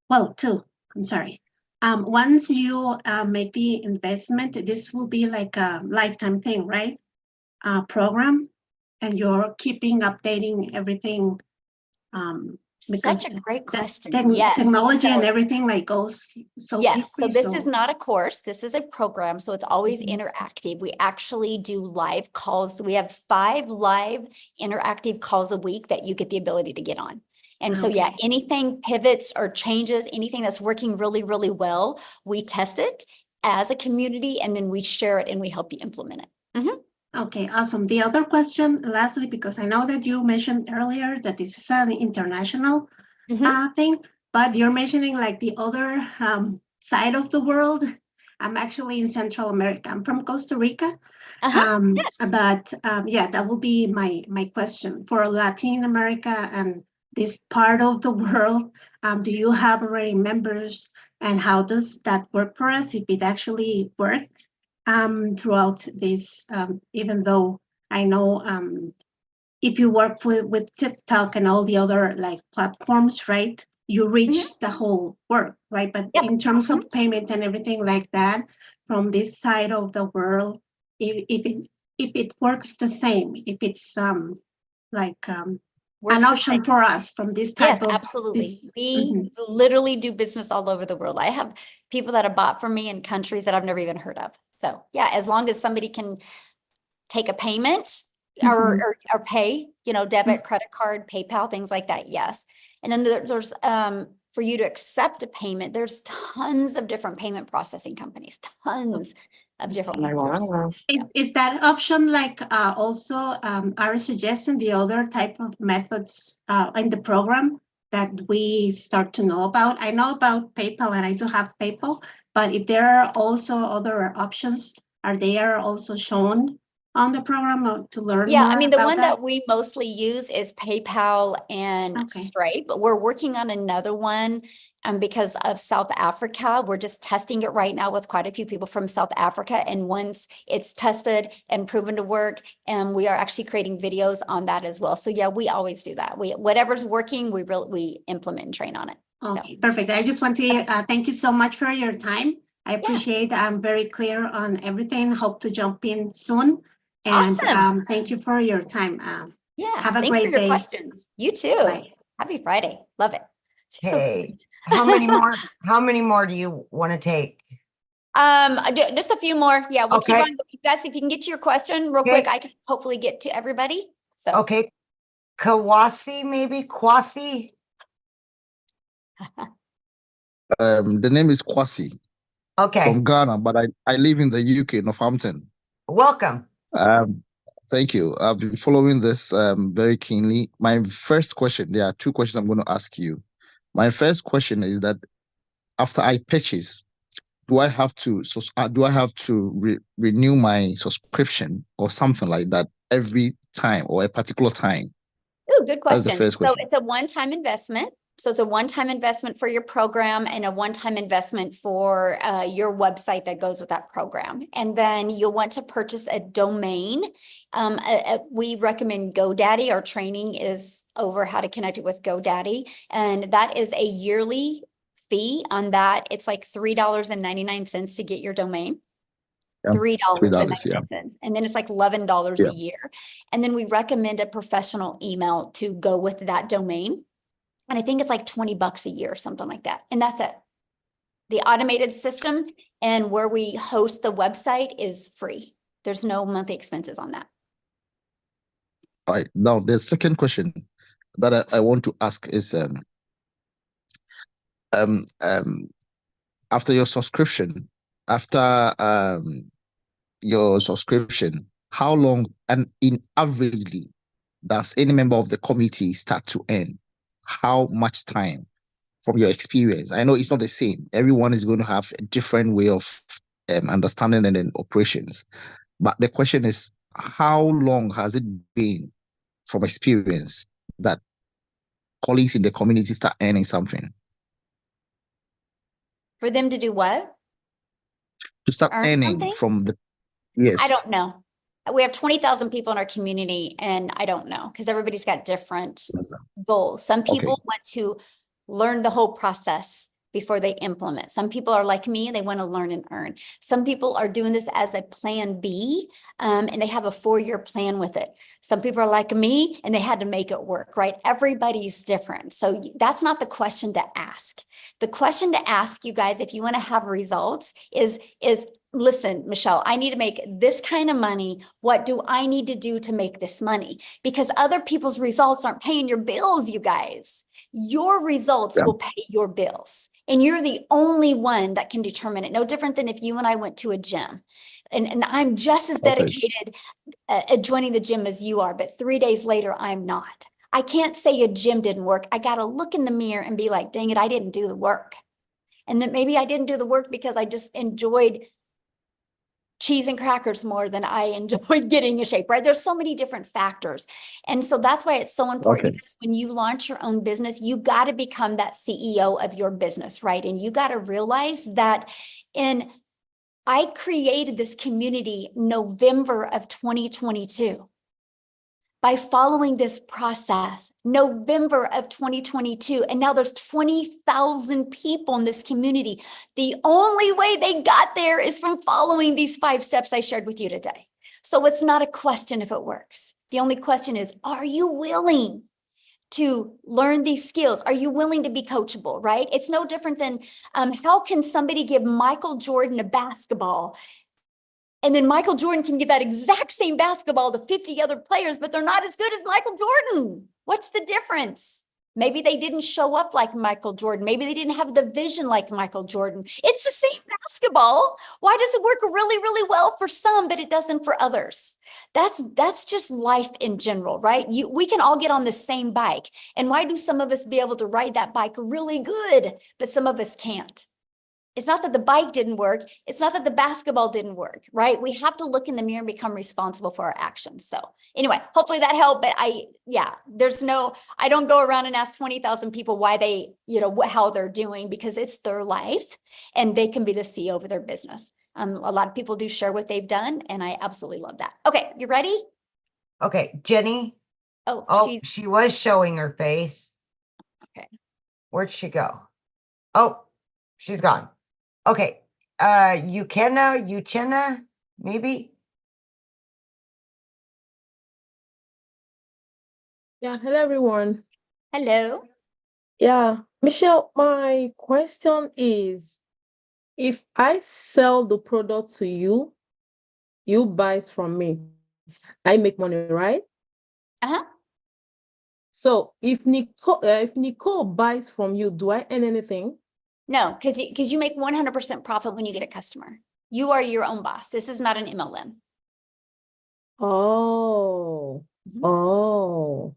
Speaker 11: Well, two, I'm sorry. Once you make the investment, this will be like a lifetime thing, right? Program, and you're keeping updating everything. Because
Speaker 1: Such a great question.
Speaker 11: Technology
Speaker 1: So,
Speaker 11: and everything like goes so
Speaker 1: yes, so
Speaker 11: quickly.
Speaker 1: this is not a course. This is a program. So it's always interactive. We actually do live calls. We have 5 live interactive calls a week that you get the ability to get on. And so, yeah, anything pivots or changes, anything that's working really, really well, we test it as a community and then we share it and we help you implement it.
Speaker 11: Okay, awesome. The other question, lastly, because I know that you mentioned earlier that this is an international thing, but you're mentioning like the other side of the world. I'm actually in Central America. I'm from Costa Rica. But yeah, that will be my question for Latin America and this part of the world. Do you have already members, and how does that work for us if it actually works? Throughout this, even though I know if you work with TikTok and all the other like platforms, right, you reach the whole world, right? But in terms of payment and everything like that, from this side of the world, if it works the same, if it's like an option for us from this type of.
Speaker 1: Yes, absolutely. We literally do business all over the world. I have people that have bought from me in countries that I've never even heard of. So yeah, as long as somebody can take a payment or pay, you know, debit, credit card, PayPal, things like that. Yes. And then there's for you to accept a payment, there's tons of different payment processing companies, tons. of different answers.
Speaker 11: Is that option like also are suggesting the other type of methods in the program that we start to know about? I know about PayPal and I do have PayPal, but if there are also other options, are they also shown on the program to learn
Speaker 1: Yeah,
Speaker 11: more
Speaker 1: I mean, the
Speaker 11: about
Speaker 1: one
Speaker 11: that?
Speaker 1: that we mostly use is PayPal and
Speaker 11: Okay.
Speaker 1: Stripe, but we're working on another one because of South Africa. We're just testing it right now with quite a few people from South Africa. And once it's tested and proven to work, and we are actually creating videos on that as well. So yeah, we always do that. Whatever's working, we implement and train on it.
Speaker 11: Okay, perfect. I just want to thank you so much for your time. I appreciate I'm very clear on everything. Hope to jump in soon. And
Speaker 1: Awesome.
Speaker 11: thank you for your time.
Speaker 1: Yeah,
Speaker 11: have a
Speaker 1: thanks
Speaker 11: great
Speaker 1: for your
Speaker 11: day.
Speaker 1: questions. You too.
Speaker 11: Bye.
Speaker 1: Happy Friday. Love it. She's so
Speaker 5: Hey,
Speaker 1: sweet.
Speaker 5: how many more? How many more do you want to take?
Speaker 1: Just a few more. Yeah, we'll keep
Speaker 5: Okay.
Speaker 1: on. You guys, if you can get to your question real quick, I can hopefully get to everybody. So
Speaker 5: Okay. Kawasi, maybe Kwasi.
Speaker 12: The name is Kwasi
Speaker 5: Okay.
Speaker 12: from Ghana, but I live in the UK, Northampton.
Speaker 5: Welcome.
Speaker 12: Thank you. I've been following this very keenly. My first question, there are two questions I'm going to ask you. My first question is that after I purchase, do I have to renew my subscription or something like that every time or a particular time?
Speaker 1: ooh, good
Speaker 12: That's the
Speaker 1: question.
Speaker 12: first
Speaker 1: So
Speaker 12: question.
Speaker 1: it's a one-time investment. So it's a one-time investment for your program and a one-time investment for your website that goes with that program. And then you'll want to purchase a domain. We recommend GoDaddy. Our training is over how to connect it with GoDaddy. And that is a yearly fee on that. It's like $3.99 to get your domain.
Speaker 12: Yeah,
Speaker 1: $3.99. And then it's like $11
Speaker 12: Yeah.
Speaker 1: a year. And then we recommend a professional email to go with that domain. And I think it's like $20 a year or something like that. And that's it. The automated system and where we host the website is free. There's no monthly expenses on that.
Speaker 12: All right. Now, the second question that I want to ask is after your subscription, how long and in averagely does any member of the committee start to earn? How much time from your experience? I know it's not the same. Everyone is going to have a different way of understanding and then operations. But the question is, how long has it been from experience that colleagues in the community start earning something?
Speaker 1: For them to do what?
Speaker 12: To start
Speaker 1: Earn
Speaker 12: earning
Speaker 1: something?
Speaker 12: from the, yes.
Speaker 1: I don't know. We have 20,000 people in our community, and I don't know because everybody's got different goals. Some people want to learn the whole process before they implement. Some people are like me, they want to learn and earn. Some people are doing this as a plan B, and they have a 4-year plan with it. Some people are like me, and they had to make it work, right? Everybody's different. So that's not the question to ask. The question to ask you guys, if you want to have results, is listen, Michelle, I need to make this kind of money. What do I need to do to make this money? Because other people's results aren't paying your bills, you guys. Your results will pay your bills. And you're the only one that can determine it. No different than if you and I went to a gym. And I'm just as dedicated at joining the gym as you are, but 3 days later, I'm not. I can't say a gym didn't work. I got to look in the mirror and be like, dang it, I didn't do the work. And then maybe I didn't do the work because I just enjoyed cheese and crackers more than I enjoyed getting in shape, right? There's so many different factors. And so that's why it's so important because when you launch your own business, you got to become that CEO of your business, right? And you got to realize that I created this community November of 2022. By following this process, November of 2022, and now there's 20,000 people in this community. The only way they got there is from following these 5 steps I shared with you today. So it's not a question if it works. The only question is, are you willing to learn these skills? Are you willing to be coachable, right? It's no different than how can somebody give Michael Jordan a basketball and then Michael Jordan can give that exact same basketball to 50 other players, but they're not as good as Michael Jordan? What's the difference? Maybe they didn't show up like Michael Jordan. Maybe they didn't have the vision like Michael Jordan. It's the same basketball. Why does it work really, really well for some, but it doesn't for others? That's just life in general, right? We can all get on the same bike. And why do some of us be able to ride that bike really good, but some of us can't? It's not that the bike didn't work. It's not that the basketball didn't work, right? We have to look in the mirror and become responsible for our actions. So anyway, hopefully that helped. But I don't go around and ask 20,000 people why they, how they're doing, because it's their life and they can be the CEO of their business. A lot of people do share what they've done, and I absolutely love that. Okay, you ready?
Speaker 5: Okay, Jenny.
Speaker 1: Oh,
Speaker 5: she was showing her face.
Speaker 1: Okay.
Speaker 5: Where'd she go? Oh, she's gone. Okay, Uchenna, maybe?
Speaker 13: Yeah, hello everyone.
Speaker 1: Hello.
Speaker 13: Yeah, Michelle, my question is, if I sell the product to you, you buy it from me, I make money, right?
Speaker 1: Uh-huh.
Speaker 13: So if Nicole buys from you, do I earn anything?
Speaker 1: No, because you make 100% profit when you get a customer. You are your own boss. This is not an MLM.
Speaker 13: Oh,
Speaker 1: Mhm.
Speaker 13: oh.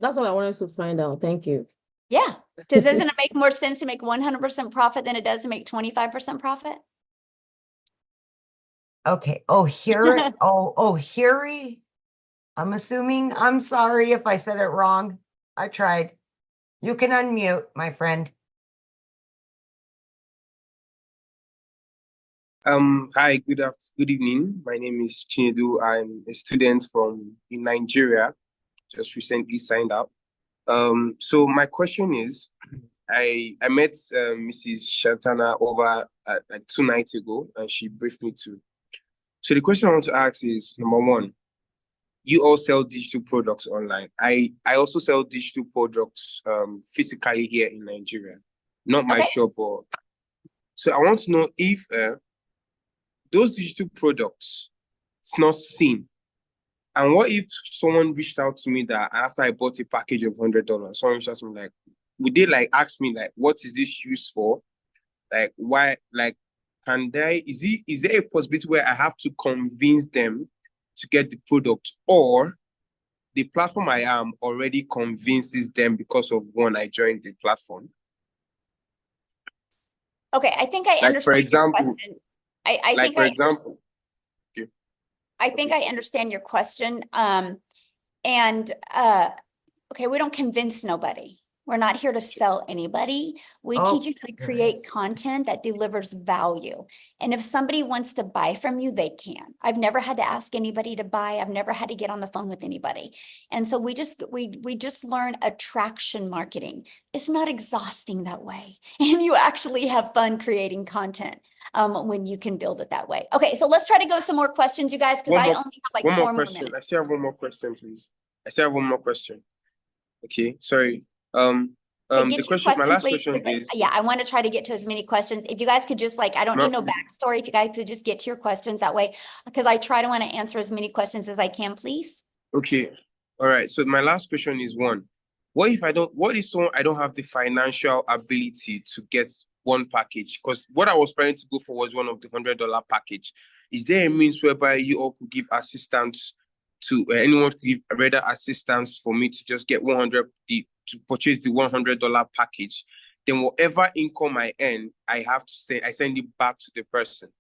Speaker 13: That's what I wanted to find out. Thank you.
Speaker 1: Yeah. Doesn't it make more sense to make 100% profit than it does to make 25% profit?
Speaker 5: Okay. Oh, here. Hiri. I'm assuming. I'm sorry if I said it wrong. I tried. You can unmute, my friend.
Speaker 14: Hi, good evening. My name is Chinedu. I'm a student in Nigeria, just recently signed up. So my question is, I met Mrs. Shantana over like 2 nights ago, and she briefed me too. So the question I want to ask is, number one, you all sell digital products online. I also sell digital products physically here in Nigeria, not my shop. So I want to know if those digital products, it's not seen. And what if someone reached out to me that after I bought a package of $100, someone reached out to me like, would they like ask me like, what is this used for? Like, why? Like, is there a possibility where I have to convince them to get the product, or the platform I am already convinces them because of one, I joined the platform?
Speaker 1: Okay, I think I understand
Speaker 14: for example,
Speaker 1: your question. I think
Speaker 14: for example, okay.
Speaker 1: I think I understand your question. Okay, we don't convince nobody. We're not here to sell anybody. We teach you how to create content that delivers value. And if somebody wants to buy from you, they can. I've never had to ask anybody to buy. I've never had to get on the phone with anybody. And so we just learn attraction marketing. It's not exhausting that way. And you actually have fun creating content when you can build it that way. Okay, so let's try to go some more questions, you guys, because I only have like 4 more minutes.
Speaker 14: I still have one more question, please. I still have one more question. Okay, sorry. My last question is,
Speaker 1: yeah, I want to try to get to as many questions. If you guys could just I don't need no backstory. If you guys could just get to your questions that way, because I try to want to answer as many questions as I can, please.
Speaker 14: Okay. All right. So my last question is one, what if I don't have the financial ability to get one package? Because what I was planning to go for was one of the $100 package. Is there a means whereby you all could give assistance to anyone to give rather assistance for me to just get to purchase the $100 package? Then whatever income I earn, I send it back to the person.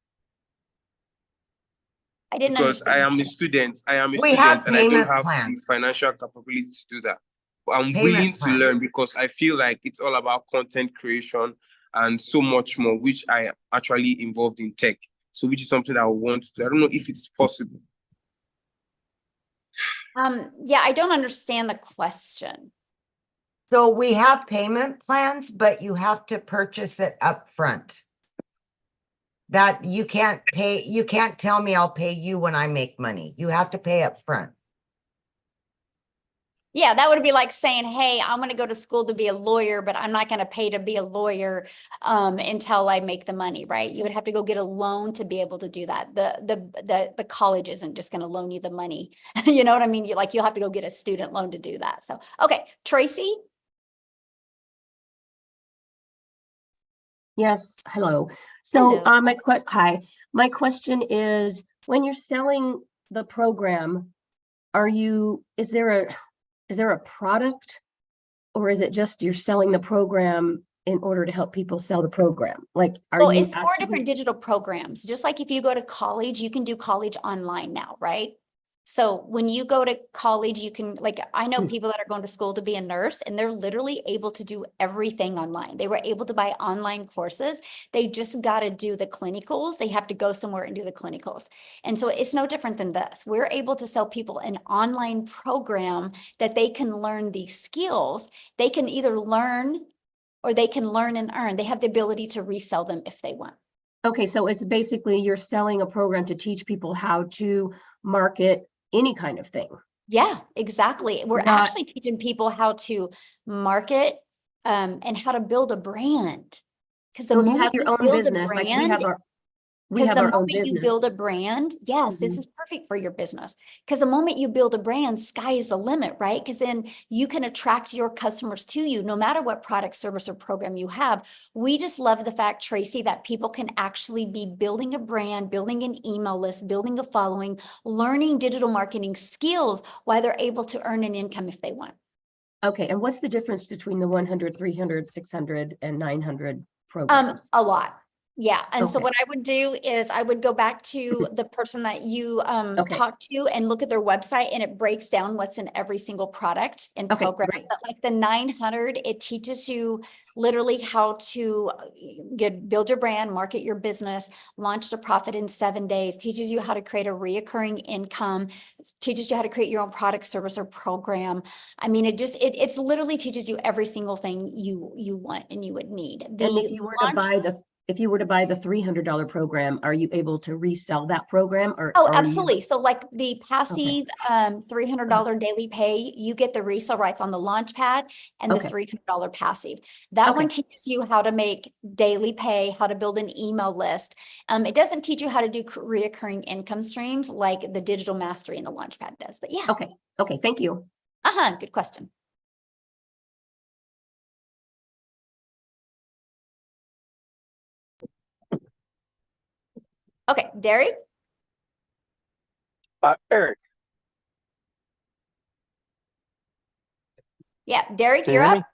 Speaker 1: I didn't
Speaker 14: because
Speaker 1: understand.
Speaker 14: I am a student. And I don't have the financial capability to do that. But I'm willing to learn because I feel like it's all about content creation and so much more, which I am actually involved in tech. So which is something I want to do. I don't know if it's possible.
Speaker 1: Yeah, I don't understand the question.
Speaker 5: So we have payment plans, but you have to purchase it up front. That you can't tell me I'll pay you when I make money. You have to pay up front.
Speaker 1: Yeah, that would be like saying, hey, I'm going to go to school to be a lawyer, but I'm not going to pay to be a lawyer until I make the money, right? You would have to go get a loan to be able to do that. The college isn't just going to loan you the money. You know what I mean? You'll have to go get a student loan to do that. So, okay, Tracy?
Speaker 15: Yes, hello. So
Speaker 1: Hello.
Speaker 15: my question is, when you're selling the program, is there a product, or is it just you're selling the program in order to help people sell the program? Like,
Speaker 1: Well, it's 4 different digital programs. Just like if you go to college, you can do college online now, right? So when you go to college, you can, like, I know people that are going to school to be a nurse, and they're literally able to do everything online. They were able to buy online courses. They just got to do the clinicals. They have to go somewhere and do the clinicals. And so it's no different than this. We're able to sell people an online program that they can learn these skills. They can either learn or they can learn and earn. They have the ability to resell them if they want.
Speaker 15: Okay, so it's basically you're selling a program to teach people how to market any kind of thing.
Speaker 1: Yeah, exactly. We're actually teaching people how to market and how to build a brand. Because the
Speaker 15: So if you
Speaker 1: moment
Speaker 15: have your
Speaker 1: you
Speaker 15: own
Speaker 1: build a
Speaker 15: business, like we
Speaker 1: brand,
Speaker 15: have our
Speaker 1: because the
Speaker 15: own
Speaker 1: moment you build
Speaker 15: business.
Speaker 1: a brand, yes, this is perfect for your business. Because the moment you build a brand, sky is the limit, right? Because then you can attract your customers to you, no matter what product, service, or program you have. We just love the fact, Tracy, that people can actually be building a brand, building an email list, building a following, learning digital marketing skills while they're able to earn an income if they want.
Speaker 15: Okay, and what's the difference between the 100, 300, 600, and 900 programs?
Speaker 1: A lot. Yeah. And so
Speaker 15: Okay.
Speaker 1: what I would do is I would go back to the person that you
Speaker 15: Okay.
Speaker 1: talked to and look at their website, and it breaks down what's in every single product and
Speaker 15: Okay,
Speaker 1: program.
Speaker 15: great.
Speaker 1: But like the 900, it teaches you literally how to build your brand, market your business, launch to profit in 7 days, teaches you how to create a reoccurring income, teaches you how to create your own product, service, or program. I mean, it's literally teaches you every single thing you want and you would need.
Speaker 15: And if you were to buy the $300 program, are you able to resell that program, or
Speaker 1: Oh,
Speaker 15: are
Speaker 1: absolutely. So like the passive $300 daily pay, you get the resale rights on the launch pad and the
Speaker 15: Okay.
Speaker 1: $300 passive. That one
Speaker 15: Okay.
Speaker 1: teaches you how to make daily pay, how to build an email list. It doesn't teach you how to do reoccurring income streams like the digital mastery and the launch pad does, but yeah.
Speaker 15: Okay. Okay. Thank you.
Speaker 1: Good question. Okay, Derek?
Speaker 16: Eric.
Speaker 1: Yeah, Derek,
Speaker 16: Can
Speaker 1: you're
Speaker 16: you hear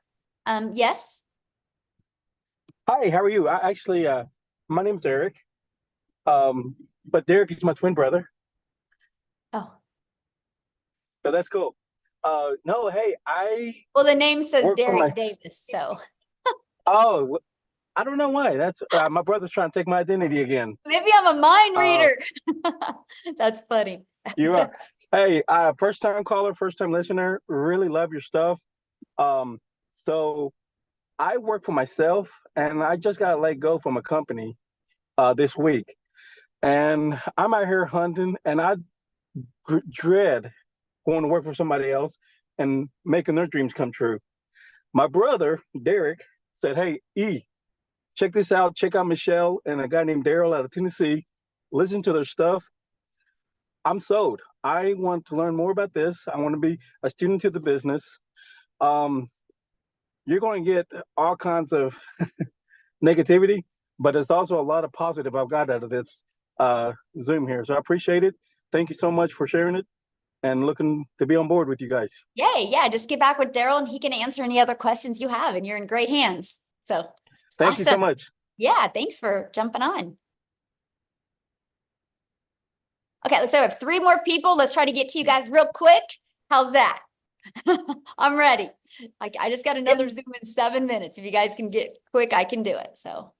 Speaker 1: up. Yes.
Speaker 16: Hi, how are you? My name's Eric. But Derek is my twin brother.
Speaker 1: Oh.
Speaker 16: So that's cool. No, hey,
Speaker 1: Well, the name says
Speaker 16: work for
Speaker 1: Derek Davis, so.
Speaker 16: Oh, I don't know why. That's my brother's trying to take my identity again.
Speaker 1: Maybe I'm a mind reader. That's funny.
Speaker 16: You are. Hey, first time caller, first time listener. Really love your stuff. So I work for myself, and I just got let go from a company this week, and I'm out here hunting, and I dread going to work for somebody else and making their dreams come true. My brother Derek said, "Hey, check this out. Check out Michelle and a guy named Daryl out of Tennessee. Listen to their stuff. I'm sold. I want to learn more about this. I want to be a student to the business. You're going to get all kinds of negativity, but there's also a lot of positive I've got out of this Zoom here. So I appreciate it. Thank you so much for sharing it and looking to be on board with you guys."
Speaker 1: Yay. Yeah. Just get back with Daryl and he can answer any other questions you have, and you're in great hands. So
Speaker 16: Thank you so much.
Speaker 1: Yeah. Thanks for jumping on. Okay. So I have 3 more people. Let's try to get to you guys real quick. How's that? I'm ready. I just got another Zoom in 7 minutes. If you guys can get quick, I can do it. So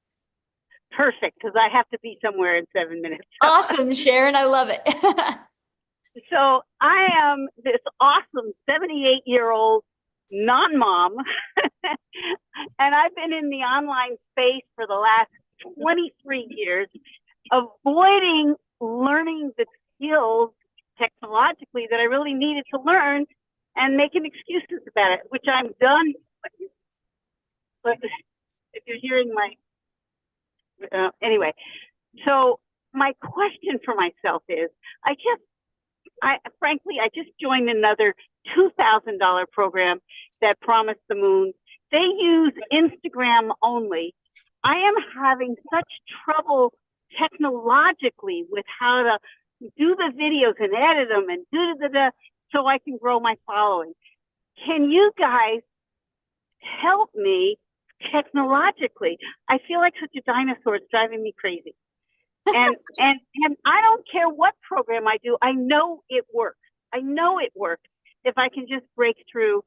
Speaker 17: perfect, because I have to be somewhere in 7 minutes.
Speaker 1: Awesome, Sharon. I love it.
Speaker 17: So I am this awesome 78-year-old non-mom, and I've been in the online space for the last 23 years, avoiding learning the skills technologically that I really needed to learn and making excuses about it, which I'm done. But if you're hearing my, anyway, so my question for myself is, frankly, I just joined another $2,000 program that promised the moon. They use Instagram only. I am having such trouble technologically with how to do the videos and edit them and so I can grow my following. Can you guys help me technologically? I feel like such a dinosaur. It's driving me crazy. And I don't care what program I do. I know it works. I know it works if I can just break through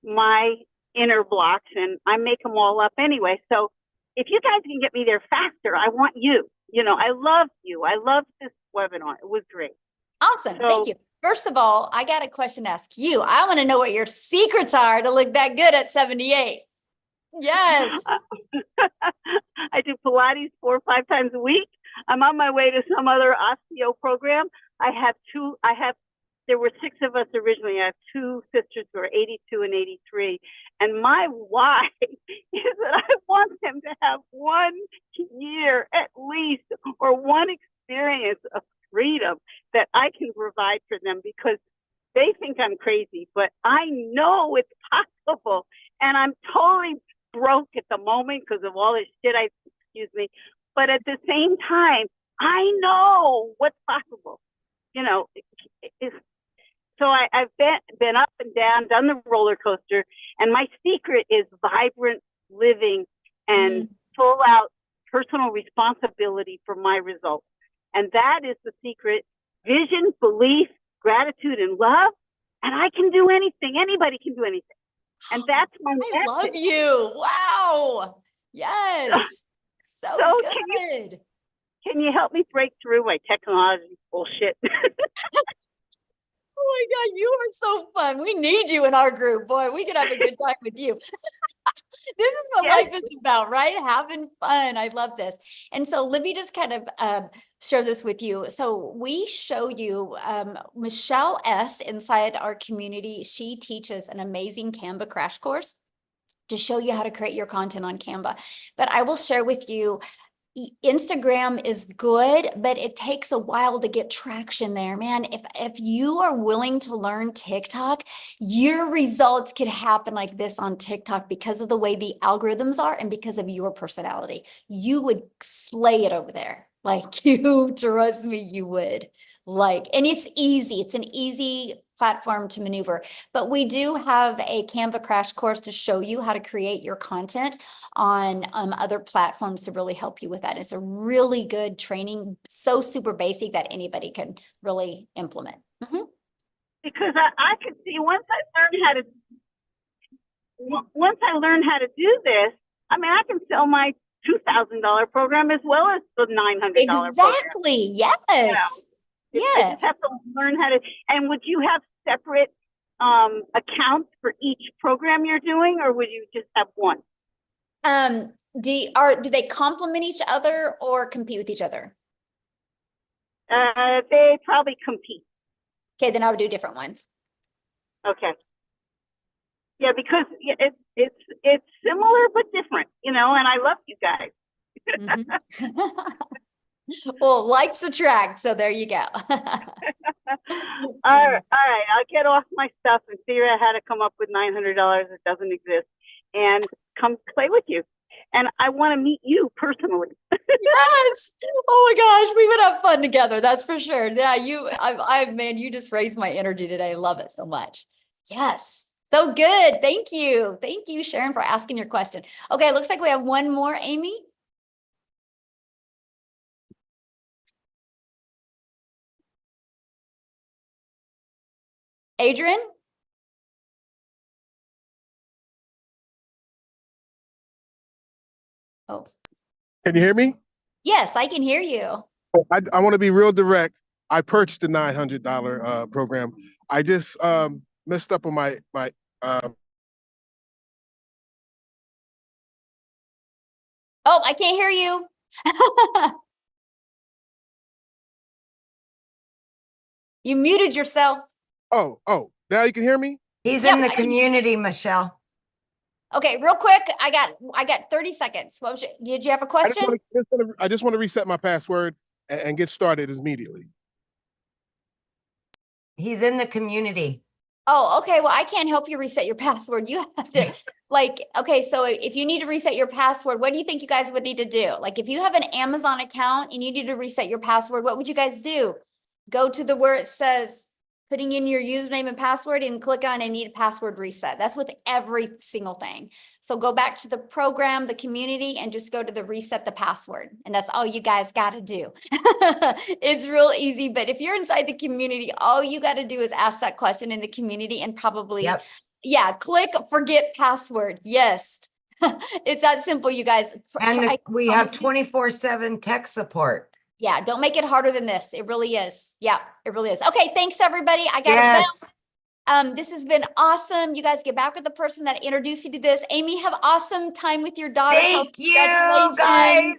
Speaker 17: my inner blocks, and I make them all up anyway. So if you guys can get me there faster, I want you. You know, I love you. I love this webinar. It was great.
Speaker 1: Awesome. Thank you. First of all, I got a question to ask you. I want to know what your secrets are to look that good at 78. Yes.
Speaker 17: I do Pilates 4 or 5 times a week. I'm on my way to some other osteo program. There were 6 of us originally. I have 2 sisters who are 82 and 83. And my why is that I want them to have 1 year at least, or 1 experience of freedom that I can provide for them, because they think I'm crazy, but I know it's possible. And I'm totally broke at the moment because of all this shit excuse me. But at the same time, I know what's possible. You know, so I've been up and down, done the roller coaster, and my secret is vibrant living and full out personal responsibility for my results. And that is the secret: vision, belief, gratitude, and love. And I can do anything. Anybody can do anything. And that's my
Speaker 1: I love you. Wow. Yes. So good.
Speaker 17: Can you help me break through my technology bullshit?
Speaker 1: Oh my God, you are so fun. We need you in our group. Boy, we could have a good time with you. This is what life is about, right? Having fun. I love this. And so let me just kind of share this with you. So we show you Michelle S. inside our community. She teaches an amazing Canva crash course to show you how to create your content on Canva. But I will share with you, Instagram is good, but it takes a while to get traction there, man. If you are willing to learn TikTok, your results could happen like this on TikTok because of the way the algorithms are and because of your personality. You would slay it over there. Like, you trust me, you would. And it's easy. It's an easy platform to maneuver, but we do have a Canva crash course to show you how to create your content on other platforms to really help you with that. It's a really good training, so super basic that anybody can really implement.
Speaker 17: Because I could see once I learn how to do this, I mean, I can sell my $2,000 program as well as the $900 program.
Speaker 1: Exactly. Yes.
Speaker 17: You know,
Speaker 1: yes.
Speaker 17: I just have to learn how to. And would you have separate accounts for each program you're doing, or would you just have one?
Speaker 1: Do they complement each other or compete with each other?
Speaker 17: They probably compete.
Speaker 1: Okay, then I would do different ones.
Speaker 17: Okay. Yeah, because it's similar but different, you know, and I love you guys.
Speaker 1: Well, likes attract, so there you go.
Speaker 17: All right, I'll get off my stuff and figure out how to come up with $900 that doesn't exist and come play with you. And I want to meet you personally.
Speaker 1: Yes. Oh my gosh, we would have fun together. That's for sure. Yeah, man, you just raised my energy today. I love it so much. Yes. So good. Thank you. Thank you, Sharon, for asking your question. Okay, looks like we have one more, Amy. Adrian? Oh.
Speaker 18: Can you hear me?
Speaker 1: Yes, I can hear you.
Speaker 18: I want to be real direct. I purchased the $900 program. I just messed up on my
Speaker 1: Oh, I can't hear you. You muted yourself.
Speaker 18: Oh, now you can hear me?
Speaker 5: He's
Speaker 1: Yep,
Speaker 5: in the
Speaker 1: I can-
Speaker 5: community, Michelle.
Speaker 1: Okay, real quick, I got 30 seconds. What was did you have a question?
Speaker 18: I just want to reset my password and get started immediately.
Speaker 5: He's in the community.
Speaker 1: Oh, okay. Well, I can't help you reset your password. You have to okay, so if you need to reset your password, what do you think you guys would need to do? Like if you have an Amazon account and you need to reset your password, what would you guys do? Go to where it says putting in your username and password and click on I need a password reset. That's with every single thing. So go back to the program, the community, and just go to the reset the password. And that's all you guys got to do. It's real easy. But if you're inside the community, all you got to do is ask that question in the community and probably, yeah, click forget password. Yes. It's that simple, you guys.
Speaker 5: And we have 24/7 tech support.
Speaker 1: Yeah, don't make it harder than this. It really is. Yeah, it really is. Okay, thanks everybody. I got to bounce. This has been awesome. You guys get back with the person that introduced you to this. Amy, have awesome time with your daughter.
Speaker 5: Thank you, guys.